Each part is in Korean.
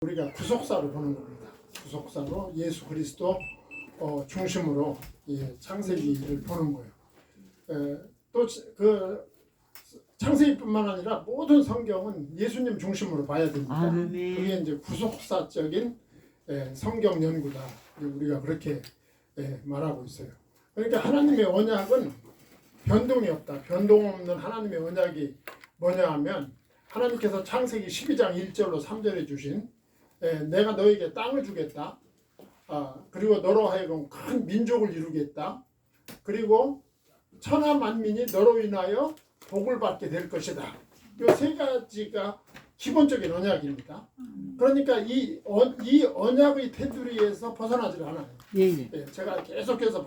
우리가 구속사로 보는 겁니다. 구속사로 예수 그리스도 중심으로 창세기를 보는 거예요. 또 그 창세기뿐만 아니라 모든 성경은 예수님 중심으로 봐야 됩니다. 그게 이제 구속사적인 성경 연구다. 우리가 그렇게 말하고 있어요. 그러니까 하나님의 언약은 변동이 없다. 변동 없는 하나님의 언약이 뭐냐 하면 하나님께서 창세기 12장 1절로 3절에 주신 내가 너에게 땅을 주겠다. 그리고 너로 하여금 큰 민족을 이루겠다. 그리고 천하 만민이 너로 인하여 복을 받게 될 것이다. 이 세 가지가 기본적인 언약입니다. 그러니까 이 언약의 테두리에서 벗어나질 않아요. 제가 계속해서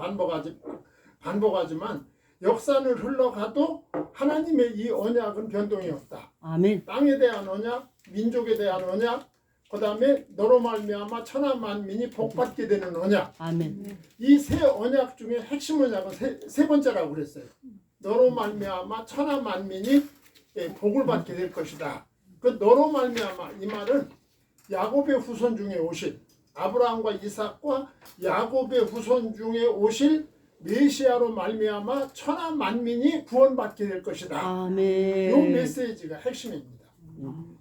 반복하지만 역사를 흘러가도 하나님의 이 언약은 변동이 없다. 아멘. 땅에 대한 언약, 민족에 대한 언약, 그 다음에 너로 말미암아 천하 만민이 복받게 되는 언약. 아멘. 이 세 언약 중에 핵심 언약은 세 번째라고 그랬어요. 너로 말미암아 천하 만민이 복을 받게 될 것이다. 그 너로 말미암아 이 말은 야곱의 후손 중에 오실 아브라함과 이삭과 야곱의 후손 중에 오실 메시아로 말미암아 천하 만민이 구원받게 될 것이다. 아멘. 이 메시지가 핵심입니다.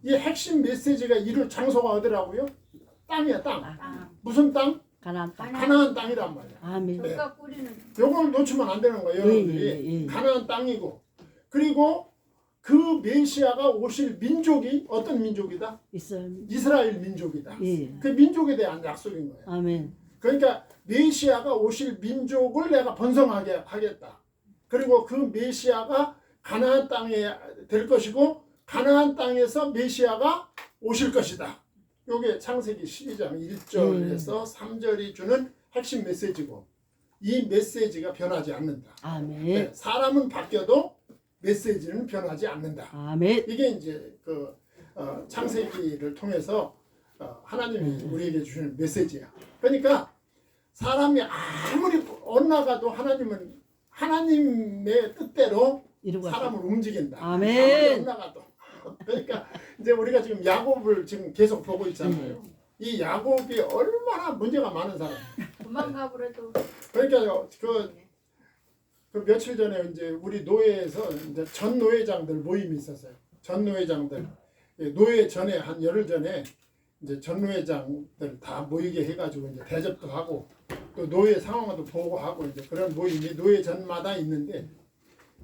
이 핵심 메시지가 이룰 장소가 어디라고요? 땅이야, 땅. 무슨 땅? 가나안 땅. 가나안 땅이란 말이야. 아멘. 요걸 놓치면 안 되는 거예요, 여러분들이. 가나안 땅이고, 그리고 그 메시아가 오실 민족이 어떤 민족이다? 이스라엘 민족이다. 그 민족에 대한 약속인 거예요. 아멘. 그러니까 메시아가 오실 민족을 내가 번성하게 하겠다. 그리고 그 메시아가 가나안 땅에 될 것이고 가나안 땅에서 메시아가 오실 것이다. 이게 창세기 12장 1절에서 3절이 주는 핵심 메시지고 이 메시지가 변하지 않는다. 아멘. 사람은 바뀌어도 메시지는 변하지 않는다. 아멘. 이게 이제 그 창세기를 통해서 하나님이 우리에게 주시는 메시지야. 그러니까 사람이 아무리 엇나가도 하나님은 하나님의 뜻대로 사람을 움직인다. 아멘. 아무리 엇나가도. 그러니까 이제 우리가 지금 야곱을 지금 계속 보고 있잖아요. 이 야곱이 얼마나 문제가 많은 사람. 도망가버려도. 그러니까 그 며칠 전에 이제 우리 노예에서 이제 전 노예장들 모임이 있었어요. 전 노예장들 노예 전에 한 열흘 전에 이제 전 노예장들 다 모이게 해가지고 이제 대접도 하고 또 노예 상황도 보고하고 이제 그런 모임이 노예 전마다 있는데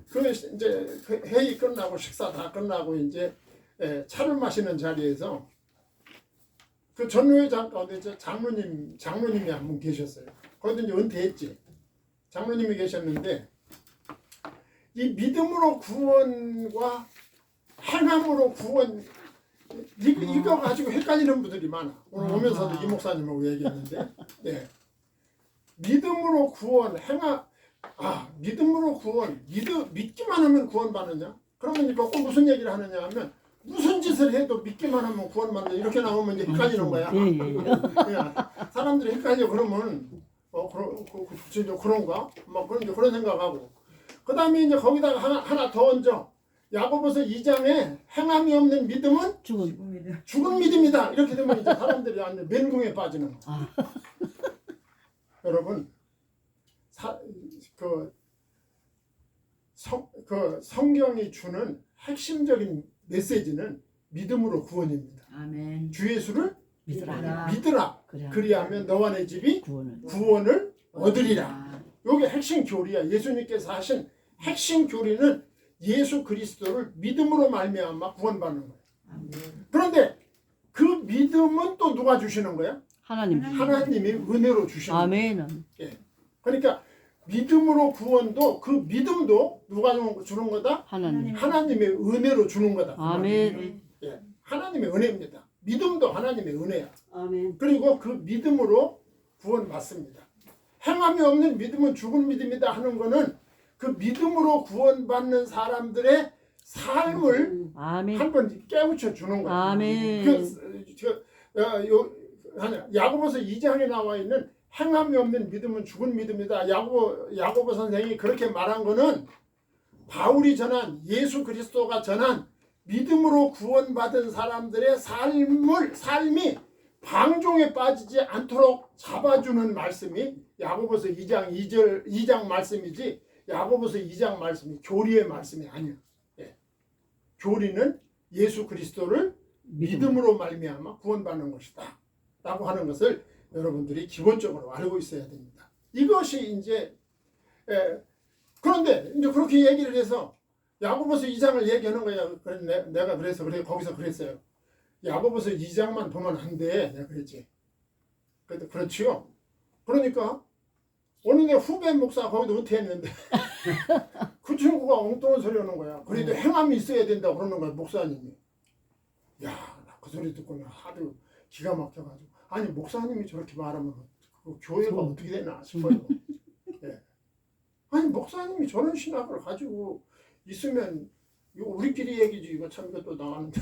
그 이제 그 회의 끝나고 식사 다 끝나고 이제 차를 마시는 자리에서 그 전 노예장 가운데 장로님이 한 분 계셨어요. 거기도 이제 은퇴했지. 장로님이 계셨는데 이 믿음으로 구원과 행함으로 구원 이거 가지고 헷갈리는 분들이 많아. 오늘 오면서도 이 목사님하고 얘기했는데 믿음으로 구원 믿음으로 구원 믿기만 하면 구원받느냐? 그러면 이거 꼭 무슨 얘기를 하느냐 하면 무슨 짓을 해도 믿기만 하면 구원받는다 이렇게 나오면 이제 헷갈리는 거야. 사람들이 헷갈려 그러면 그런가? 막 그런 생각하고 그 다음에 이제 거기다가 하나 더 얹어. 야고보서 2장에 행함이 없는 믿음은 죽은 믿음이다. 이렇게 되면 이제 사람들이 완전 멘붕에 빠지는 거야. 여러분 성경이 주는 핵심적인 메시지는 믿음으로 구원입니다. 아멘. 주 예수를 믿으라. 그리하면 너와 내 집이 구원을 얻으리라. 이게 핵심 교리야. 예수님께서 하신 핵심 교리는 예수 그리스도를 믿음으로 말미암아 구원받는 거예요. 그런데 그 믿음은 또 누가 주시는 거야? 하나님이 은혜로 주시는 거예요. 아멘. 그러니까 믿음으로 구원도 그 믿음도 누가 주는 거다? 하나님의 은혜로 주는 거다. 아멘. 하나님의 은혜입니다. 믿음도 하나님의 은혜야. 아멘. 그리고 그 믿음으로 구원받습니다. 행함이 없는 믿음은 죽은 믿음이다 하는 거는 그 믿음으로 구원받는 사람들의 삶을 한번 깨우쳐 주는 거예요. 아멘. 야고보서 2장에 나와 있는 행함이 없는 믿음은 죽은 믿음이다. 야고보 선생이 그렇게 말한 거는 바울이 전한 예수 그리스도가 전한 믿음으로 구원받은 사람들의 삶이 방종에 빠지지 않도록 잡아주는 말씀이 야고보서 2장 말씀이지 야고보서 2장 말씀이 교리의 말씀이 아니야. 예. 교리는 예수 그리스도를 믿음으로 말미암아 구원받는 것이다 라고 하는 것을 여러분들이 기본적으로 알고 있어야 됩니다. 이것이 이제 그런데 이제 그렇게 얘기를 해서 야고보서 2장을 얘기하는 거야. 그래, 내가 그래서 거기서 그랬어요. 야고보서 2장만 보면 안 돼. 내가 그랬지. 그렇지요. 그러니까 어느 내 후배 목사 거기도 은퇴했는데 그 친구가 엉뚱한 소리 하는 거야. 그래도 행함이 있어야 된다고 그러는 거야, 목사님이. 야, 나 그 소리 듣고 하도 기가 막혀가지고. 아니, 목사님이 저렇게 말하면 그 교회가 어떻게 되나 싶어요. 예. 아니, 목사님이 저런 신학을 가지고 있으면 이거 우리끼리 얘기지. 이거 참 이것도 나가는데.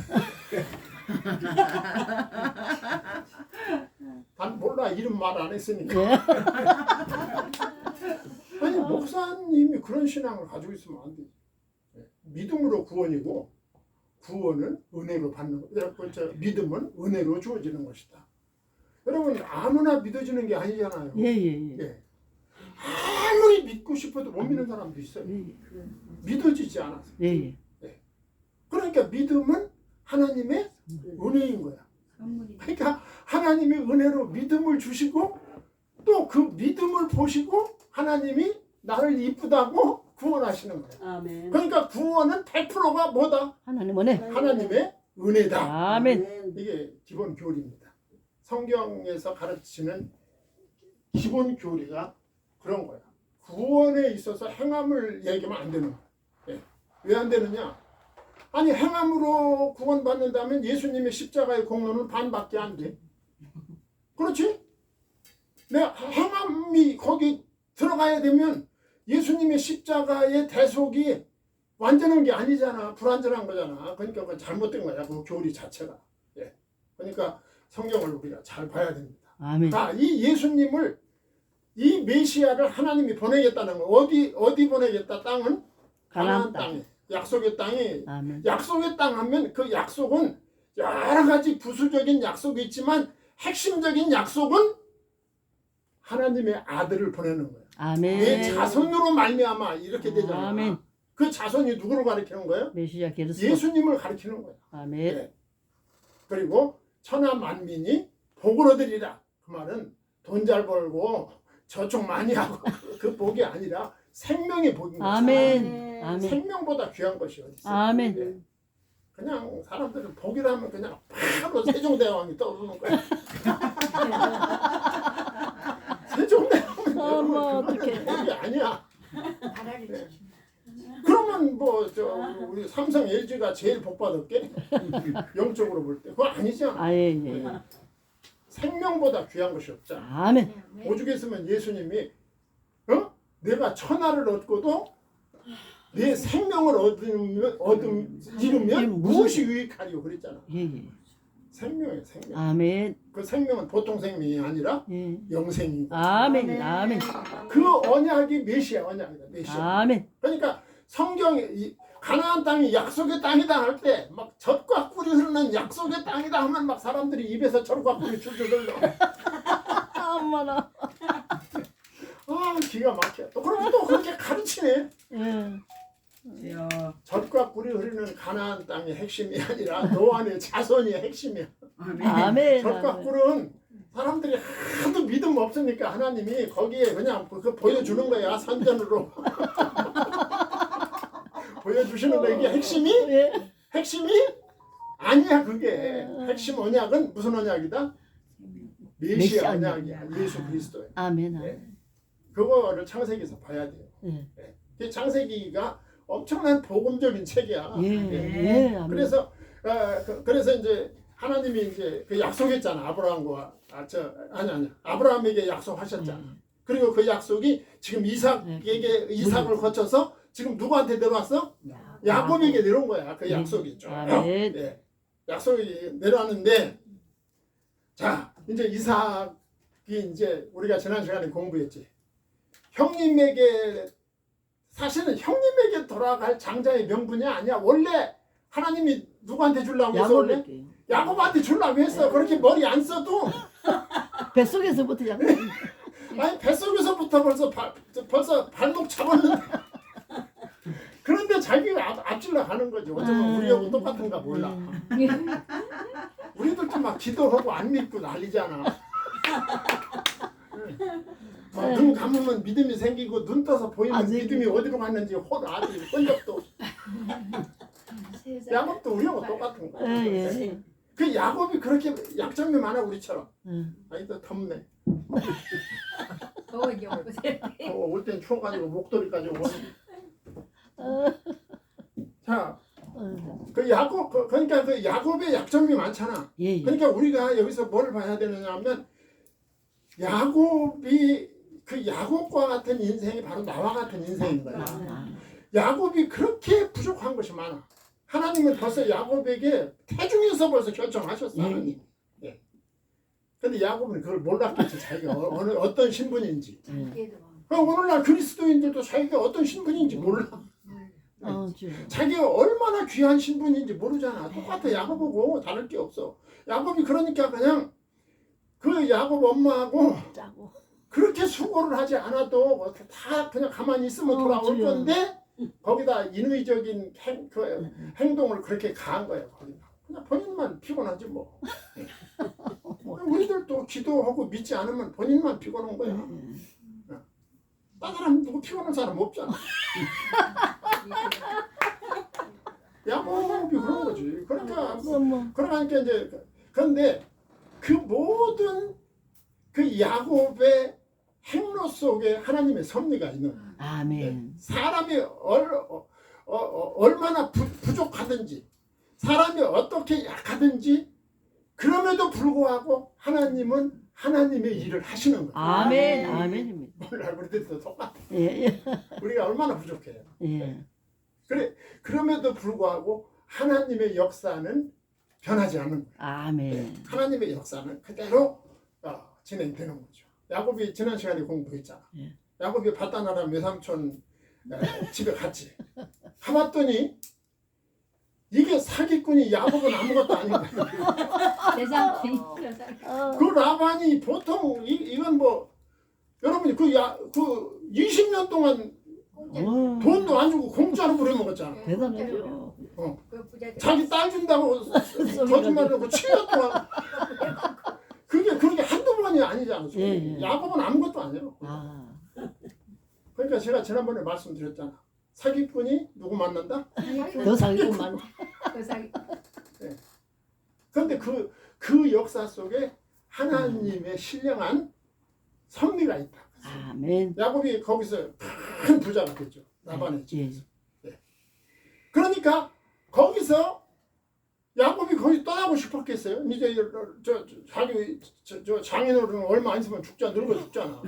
난 몰라. 이름 말 안 했으니까. 아니, 목사님이 그런 신앙을 가지고 있으면 안 돼. 믿음으로 구원이고 구원은 은혜로 받는 거. 믿음은 은혜로 주어지는 것이다. 여러분, 아무나 믿어지는 게 아니잖아요. 예. 아무리 믿고 싶어도 못 믿는 사람도 있어요. 믿어지지 않아서. 그러니까 믿음은 하나님의 은혜인 거야. 그러니까 하나님의 은혜로 믿음을 주시고 또 그 믿음을 보시고 하나님이 나를 이쁘다고 구원하시는 거야. 아멘. 그러니까 구원은 100%가 뭐다? 하나님 은혜. 하나님의 은혜다. 아멘. 이게 기본 교리입니다. 성경에서 가르치는 기본 교리가 그런 거야. 구원에 있어서 행함을 얘기하면 안 되는 거야. 왜 안 되느냐? 아니, 행함으로 구원받는다면 예수님의 십자가의 공로는 반밖에 안 돼. 그렇지? 내 행함이 거기 들어가야 되면 예수님의 십자가의 대속이 완전한 게 아니잖아. 불완전한 거잖아. 그러니까 그건 잘못된 거야. 그 교리 자체가. 그러니까 성경을 우리가 잘 봐야 됩니다. 아멘. 이 예수님을, 이 메시아를 하나님이 보내겠다는 거. 어디 보내겠다? 땅은 가나안 땅에. 약속의 땅이. 아멘. 약속의 땅 하면 그 약속은 여러 가지 부수적인 약속이 있지만 핵심적인 약속은 하나님의 아들을 보내는 거예요. 아멘. 내 자손으로 말미암아 이렇게 되잖아. 아멘. 그 자손이 누구를 가리키는 거예요? 메시아 그리스도. 예수님을 가리키는 거예요. 아멘. 그리고 천하 만민이 복을 얻으리라. 그 말은 돈 잘 벌고 저축 많이 하고 그 복이 아니라 생명의 복인 거죠. 아멘. 아멘. 생명보다 귀한 것이 어디 있어요? 아멘. 그냥 사람들은 복이라면 그냥 바로 세종대왕이 떠오르는 거야. 세종대왕은 어머, 어떡해. 복이 아니야. 그러면 뭐 우리 삼성 LG가 제일 복 받을게? 영적으로 볼 때 그거 아니잖아. 아예. 생명보다 귀한 것이 없잖아. 아멘. 오죽했으면 예수님이 내가 천하를 얻고도 내 생명을 잃으면 무엇이 유익하리요 그랬잖아. 생명이에요, 생명. 아멘. 그 생명은 보통 생명이 아니라 영생이고. 아멘. 아멘. 그 언약이 메시아 언약이다. 메시아. 아멘. 그러니까 성경에 가나안 땅이 약속의 땅이다 할 때 막 젖과 꿀이 흐르는 약속의 땅이다 하면 막 사람들이 입에서 젖과 꿀이 줄줄 흘러. 엄마나. 기가 막혀. 또 그러면 또 그렇게 가르치네. 젖과 꿀이 흐르는 가나안 땅의 핵심이 아니라 노아의 자손이 핵심이야. 아멘. 젖과 꿀은 사람들이 하도 믿음 없으니까 하나님이 거기에 그냥 그 보여주는 거야. 산전으로. 보여주시는 거. 이게 핵심이? 핵심이? 아니야 그게. 핵심 언약은 무슨 언약이다? 메시아 언약이야. 예수 그리스도야. 아멘. 그거를 창세기에서 봐야 돼요. 창세기가 엄청난 복음적인 책이야. 그래서 그래서 이제 하나님이 이제 그 약속했잖아. 아브라함과 아브라함에게 약속하셨잖아. 그리고 그 약속이 지금 이삭을 거쳐서 지금 누구한테 내려왔어? 야곱에게 내려온 거야. 그 약속이 쭉. 약속이 내려왔는데 자 이제 이삭이 이제 우리가 지난 시간에 공부했지. 형님에게 사실은 형님에게 돌아갈 장자의 명분이 아니야. 원래 하나님이 누구한테 주려고 해서 원래 야곱한테 주려고 했어. 그렇게 머리 안 써도 뱃속에서부터 약. 아니 뱃속에서부터 벌써 발목 잡았는데 그런데 자기가 앞질러 가는 거지. 어쩌면 우리하고 똑같은가 몰라. 우리들도 막 기도하고 안 믿고 난리잖아. 눈 감으면 믿음이 생기고 눈 떠서 보이면 믿음이 어디로 갔는지 아주 흔적도. 야곱도 우리하고 똑같은 거야. 예. 그 야곱이 그렇게 약점이 많아 우리처럼. 응. 아니 또 덥네. 더워 이제 오세요. 올 땐 추워가지고 목도리까지 오고. 자, 그 야곱 그러니까 그 야곱의 약점이 많잖아. 예. 그러니까 우리가 여기서 뭘 봐야 되느냐면 야곱이 그 야곱과 같은 인생이 바로 나와 같은 인생인 거야. 야곱이 그렇게 부족한 것이 많아. 하나님은 벌써 야곱에게 태중에서 벌써 결정하셨어. 하나님. 예. 근데 야곱은 그걸 몰랐겠지. 자기가 어떤 신분인지. 오늘날 그리스도인들도 자기가 어떤 신분인지 몰라. 자기가 얼마나 귀한 신분인지 모르잖아. 똑같아. 야곱하고 다를 게 없어. 야곱이 그러니까 그냥 그 야곱 엄마하고 그렇게 수고를 하지 않아도 다 그냥 가만히 있으면 돌아올 건데 거기다 인위적인 행동을 그렇게 가한 거예요. 거기다. 그냥 본인만 피곤하지 뭐. 우리들도 기도하고 믿지 않으면 본인만 피곤한 거야. 딴 사람 누구 피곤한 사람 없잖아. 야곱이 그런 거지. 그러니까 이제 그런데 그 모든 그 야곱의 행로 속에 하나님의 섭리가 있는. 아멘. 사람이 얼마나 부족하든지 사람이 어떻게 약하든지 그럼에도 불구하고 하나님은 하나님의 일을 하시는 거예요. 아멘. 아멘입니다. 몰라 우리들도 똑같아. 예. 우리가 얼마나 부족해요. 예. 그럼에도 불구하고 하나님의 역사는 변하지 않는 거예요. 아멘. 하나님의 역사는 그대로 진행되는 거죠. 야곱이 지난 시간에 공부했잖아. 예. 야곱이 바다나라 외삼촌 집에 갔지. 가봤더니 이게 사기꾼이 야곱은 아무것도 아닌 거야. 세상 그 라반이 보통 이건 뭐 여러분이 그 20년 동안 돈도 안 주고 공짜로 부려먹었잖아. 대단해요. 자기 딸 준다고 거짓말하고 7년 동안 그게 그렇게 한두 번이 아니잖아. 예. 야곱은 아무것도 아니에요. 그러니까 제가 지난번에 말씀드렸잖아. 사기꾼이 누구 만난다? 더 사기꾼만. 그런데 그 역사 속에 하나님의 신령한 섭리가 있다. 아멘. 야곱이 거기서 큰 부자가 됐죠. 라반의 집에서. 네. 그러니까 거기서 야곱이 거기 떠나고 싶었겠어요. 이제 자기 장인어른 얼마 안 있으면 늙어 죽잖아.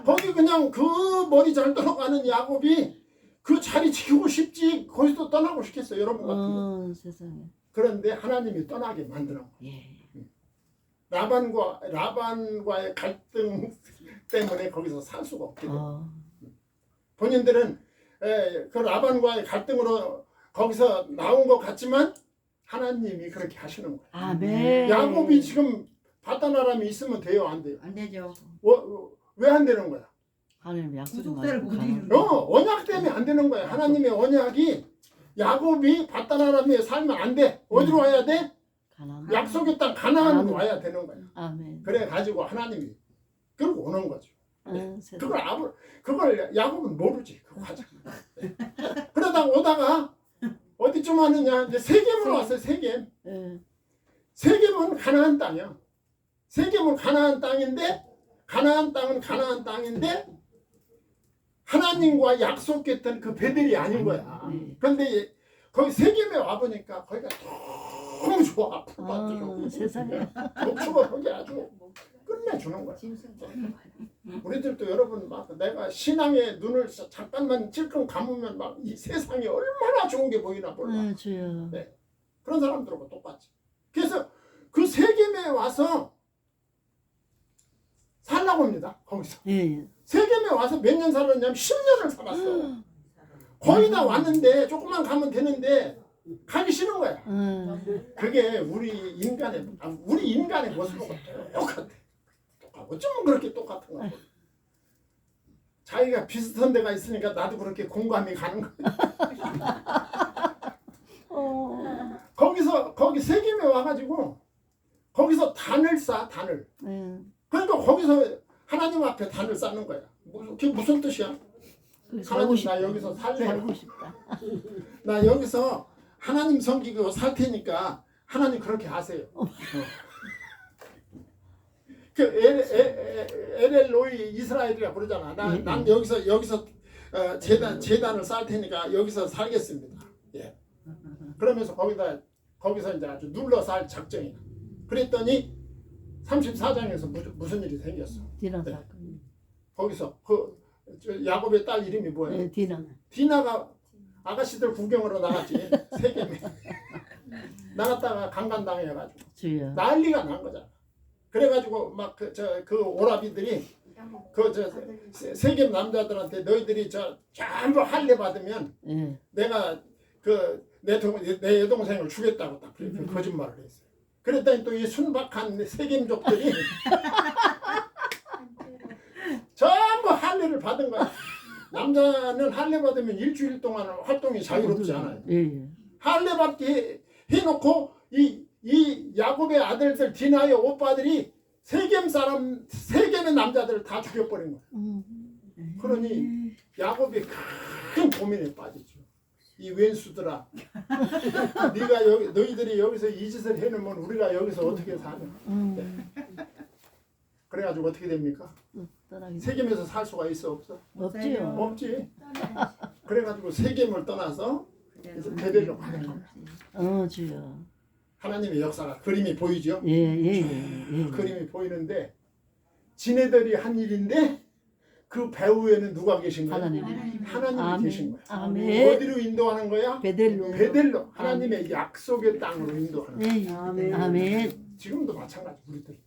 거기 그냥 그 머리 잘 떠나가는 야곱이 그 자리 지키고 싶지 거기서 떠나고 싶겠어요. 여러분 같은 세상에. 그런데 하나님이 떠나게 만드는 거예요. 예. 라반과의 갈등 때문에 거기서 살 수가 없게 돼요. 본인들은 그 라반과의 갈등으로 거기서 나온 것 같지만 하나님이 그렇게 하시는 거예요. 아멘. 야곱이 지금 바다나람이 있으면 돼요, 안 돼요? 안 되죠. 왜 안 되는 거야? 하나님 약속을 구속대를 못 이루는 언약 때문에 안 되는 거야. 하나님의 언약이 야곱이 바다나람에 살면 안 돼. 어디로 와야 돼? 약속의 땅 가나안으로 와야 되는 거야. 아멘. 그래 가지고 하나님이 끌고 오는 거죠. 그걸 야곱은 모르지. 그 과정. 그러다 오다가 어디쯤 왔느냐? 이제 세겜으로 왔어요. 세겜. 세겜은 가나안 땅이야. 세겜은 가나안 땅인데 가나안 땅인데 하나님과 약속했던 그 베델이 아닌 거야. 그런데 거기 세겜에 와 보니까 거기가 너무 좋아. 풀밭도 좋고 세상에. 목수가 거기 아주 끝내주는 거야. 우리들도 여러분 막 내가 신앙의 눈을 잠깐만 찔끔 감으면 막 이 세상이 얼마나 좋은 게 보이나 몰라. 주여. 네. 그런 사람들하고 똑같지. 그래서 그 세겜에 와서 살라고 합니다. 거기서. 예. 세겜에 와서 몇 년 살았냐면 10년을 살았어. 거의 다 왔는데 조금만 가면 되는데 가기 싫은 거야. 그게 우리 인간의 모습하고 똑같아. 어쩌면 그렇게 똑같은 거야. 자기가 비슷한 데가 있으니까 나도 그렇게 공감이 가는 거야. 거기 세겜에 와가지고 거기서 단을 쌓아, 단을. 그러니까 거기서 하나님 앞에 단을 쌓는 거야. 그게 무슨 뜻이야? 하나님 나 여기서 살래. 살고 싶다. 나 여기서 하나님 섬기고 살 테니까 하나님 그렇게 하세요. 그 엘로이 이스라엘이라 그러잖아. 난 여기서 제단을 쌓을 테니까 여기서 살겠습니다. 예. 그러면서 거기서 이제 아주 눌러 살 작정이야. 그랬더니 34장에서 무슨 일이 생겼어. 디나 네. 사건. 거기서 야곱의 딸 이름이 뭐예요? 네, 디나. 디나가 아가씨들 구경으로 나갔지. 세겜에 나갔다가 강간당해가지고 주여. 난리가 난 거잖아. 그래가지고 막 그 오라비들이 세겜 남자들한테 너희들이 전부 할례 받으면 예. 내가 내 여동생을 주겠다고 딱 그렇게 거짓말을 했어요. 그랬더니 또 이 순박한 세겜족들이 전부 할례를 받은 거야. 남자는 할례 받으면 일주일 동안 활동이 자유롭지 않아요. 예. 할례 받게 해놓고 이 야곱의 아들들 디나의 오빠들이 세겜의 남자들을 다 죽여버린 거야. 그러니 야곱이 큰 고민에 빠지죠. 이 왼수들아, 너희들이 여기서 이 짓을 해놓으면 우리가 여기서 어떻게 사냐. 그래가지고 어떻게 됩니까? 세겜에서 살 수가 있어 없어? 없지요. 없지. 그래가지고 세겜을 떠나서 이제 베델로 가는 거야. 주여. 하나님의 역사가 그림이 보이죠? 예. 그림이 보이는데 지네들이 한 일인데 그 배후에는 누가 계신 거야? 하나님이 계신 거야. 아멘. 어디로 인도하는 거야? 베델로. 하나님의 약속의 땅으로 인도하는 거야. 예. 아멘. 지금도 마찬가지 우리들도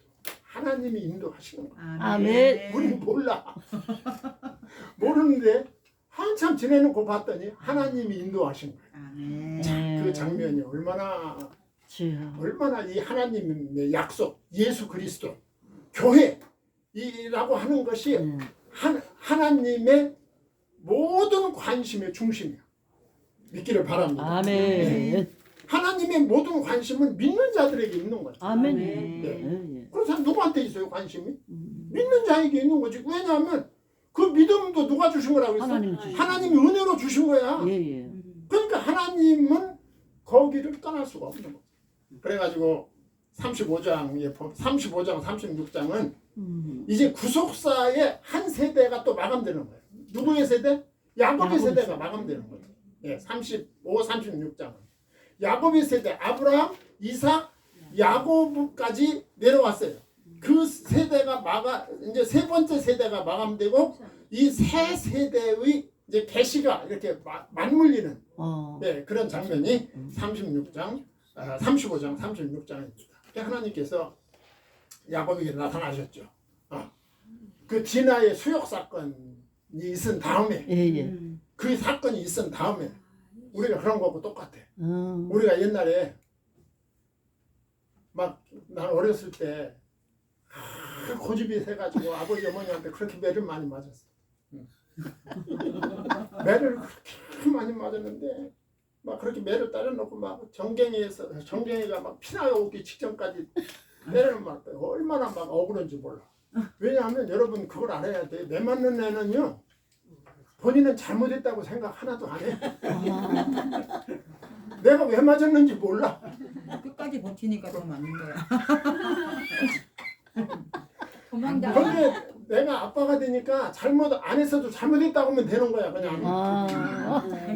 하나님이 인도하시는 거야. 아멘. 우리는 몰라. 모르는데 한참 지내놓고 봤더니 하나님이 인도하신 거야. 자, 그 장면이 얼마나 이 하나님의 약속, 예수 그리스도, 교회라고 하는 것이 하나님의 모든 관심의 중심이야. 믿기를 바랍니다. 아멘. 하나님의 모든 관심은 믿는 자들에게 있는 거야. 아멘. 네. 그래서 누구한테 있어요 관심이? 믿는 자에게 있는 거지. 왜냐하면 그 믿음도 누가 주신 거라고 했어? 하나님이 은혜로 주신 거야. 예. 그러니까 하나님은 거기를 떠날 수가 없는 거야. 그래가지고 35장 36장은 이제 구속사의 한 세대가 또 마감되는 거예요. 누구의 세대? 야곱의 세대가 마감되는 거예요. 예, 35, 36장은 야곱의 세대, 아브라함, 이삭, 야곱까지 내려왔어요. 그 세대가 이제 세 번째 세대가 마감되고 이 세 세대의 이제 계시가 이렇게 맞물리는 네, 그런 장면이 35장, 36장입니다. 하나님께서 야곱에게 나타나셨죠. 그 디나의 수욕 사건이 있은 다음에 그 사건이 있은 다음에 우리가 그런 거하고 똑같아. 우리가 옛날에 막 난 어렸을 때 고집이 세가지고 아버지 어머니한테 그렇게 매를 많이 맞았어. 매를 그렇게 많이 맞았는데 막 그렇게 매를 따려놓고 막 정갱이가 막 피나오기 직전까지 때리는 말 얼마나 막 억울한지 몰라. 왜냐하면 여러분 그걸 알아야 돼. 매 맞는 애는요 본인은 잘못했다고 생각 하나도 안 해. 내가 왜 맞았는지 몰라. 끝까지 버티니까 더 맞는 거야. 도망다. 그런데 내가 아빠가 되니까 잘못 안 했어도 잘못했다고 하면 되는 거야 그냥.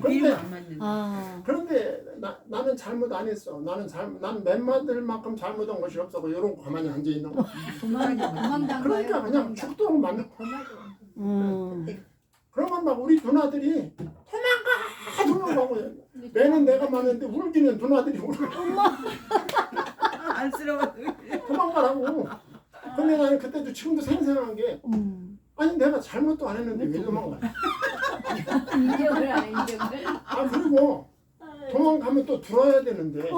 비율 안 맞는. 그런데 나는 잘못 안 했어. 난 맨맞을 만큼 잘못한 것이 없어. 이런 거 가만히 앉아 있는 거. 도망다. 그러니까 그냥 죽도록 맞는 거. 그러면 막 우리 누나들이 도망가고 매는 내가 맞는데 울기는 누나들이 울고 안쓰러워. 도망가라고. 근데 나는 그때도 지금도 생생한 게 아니 내가 잘못도 안 했는데 왜 도망가? 인정을 안 인정을. 그리고 도망가면 또 들어야 되는데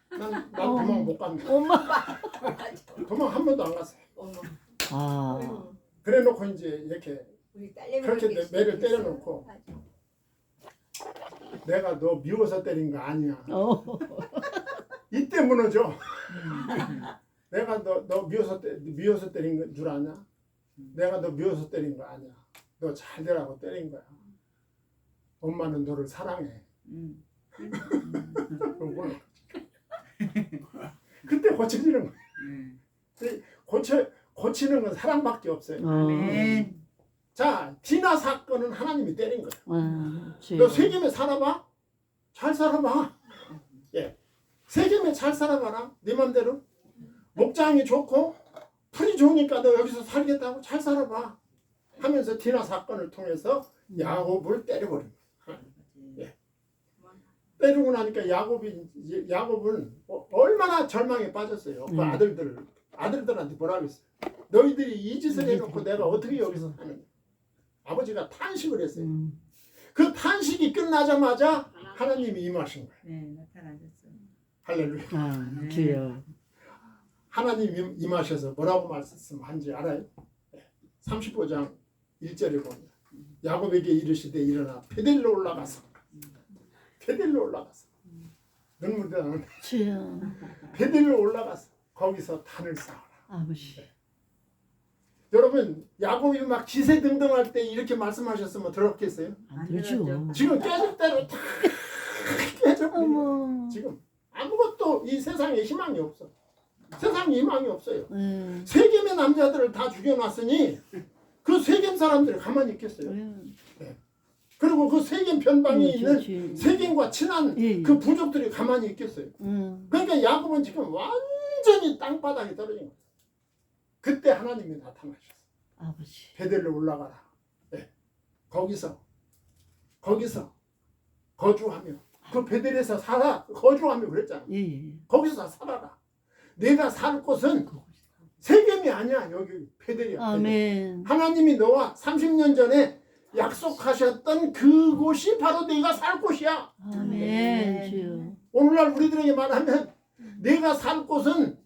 난 도망 못 간다. 엄마. 도망 한 번도 안 갔어요. 어머. 아. 그래놓고 이제 이렇게 우리 딸내미 그렇게 매를 때려놓고 내가 너 미워서 때린 거 아니야. 이때 무너져. 내가 너 미워서 때린 건 줄 아냐? 내가 너 미워서 때린 거 아니야. 너 잘 되라고 때린 거야. 엄마는 너를 사랑해. 그때 고쳐지는 거야. 고치는 건 사랑밖에 없어요. 아멘. 자, 디나 사건은 하나님이 때린 거야. 주여. 너 세겜에 살아봐? 잘 살아봐. 예, 세겜에 잘 살아봐라. 네 맘대로. 목장이 좋고 풀이 좋으니까 너 여기서 살겠다고 잘 살아봐. 하면서 디나 사건을 통해서 야곱을 때려버린 거야. 예. 때리고 나니까 야곱은 얼마나 절망에 빠졌어요. 그 아들들한테 뭐라 그랬어요? 너희들이 이 짓을 해놓고 내가 어떻게 여기서 사느냐. 아버지가 탄식을 했어요. 그 탄식이 끝나자마자 하나님이 임하신 거예요. 네, 나타나셨어요. 할렐루야. 주여. 하나님 임하셔서 뭐라고 말씀한지 알아요? 35장 1절에 보면 야곱에게 이르시되 일어나 베델로 올라가서 눈물이 나는 주여. 베델로 올라가서 거기서 단을 쌓아라. 아버지. 여러분 야곱이 막 기세등등할 때 이렇게 말씀하셨으면 들었겠어요? 안 되죠. 지금 깨질 대로 다 깨졌고 어머. 지금 아무것도 이 세상에 희망이 없어. 세상에 희망이 없어요. 네. 세겜의 남자들을 다 죽여놨으니 그 세겜 사람들이 가만히 있겠어요. 그리고 그 세겜 변방에 있는 세겜과 친한 그 부족들이 가만히 있겠어요. 그러니까 야곱은 지금 완전히 땅바닥에 떨어진 거예요. 그때 하나님이 나타나셨어요. 아버지. 베델로 올라가라. 네. 거기서 거주하며 그 베델에서 살아 거주하며 그랬잖아. 예. 거기서 살아라. 내가 살 곳은 세겜이 아니야. 여기 베델이야. 아멘. 하나님이 너와 30년 전에 약속하셨던 그곳이 바로 내가 살 곳이야. 아멘. 주여. 오늘날 우리들에게 말하면 내가 살 곳은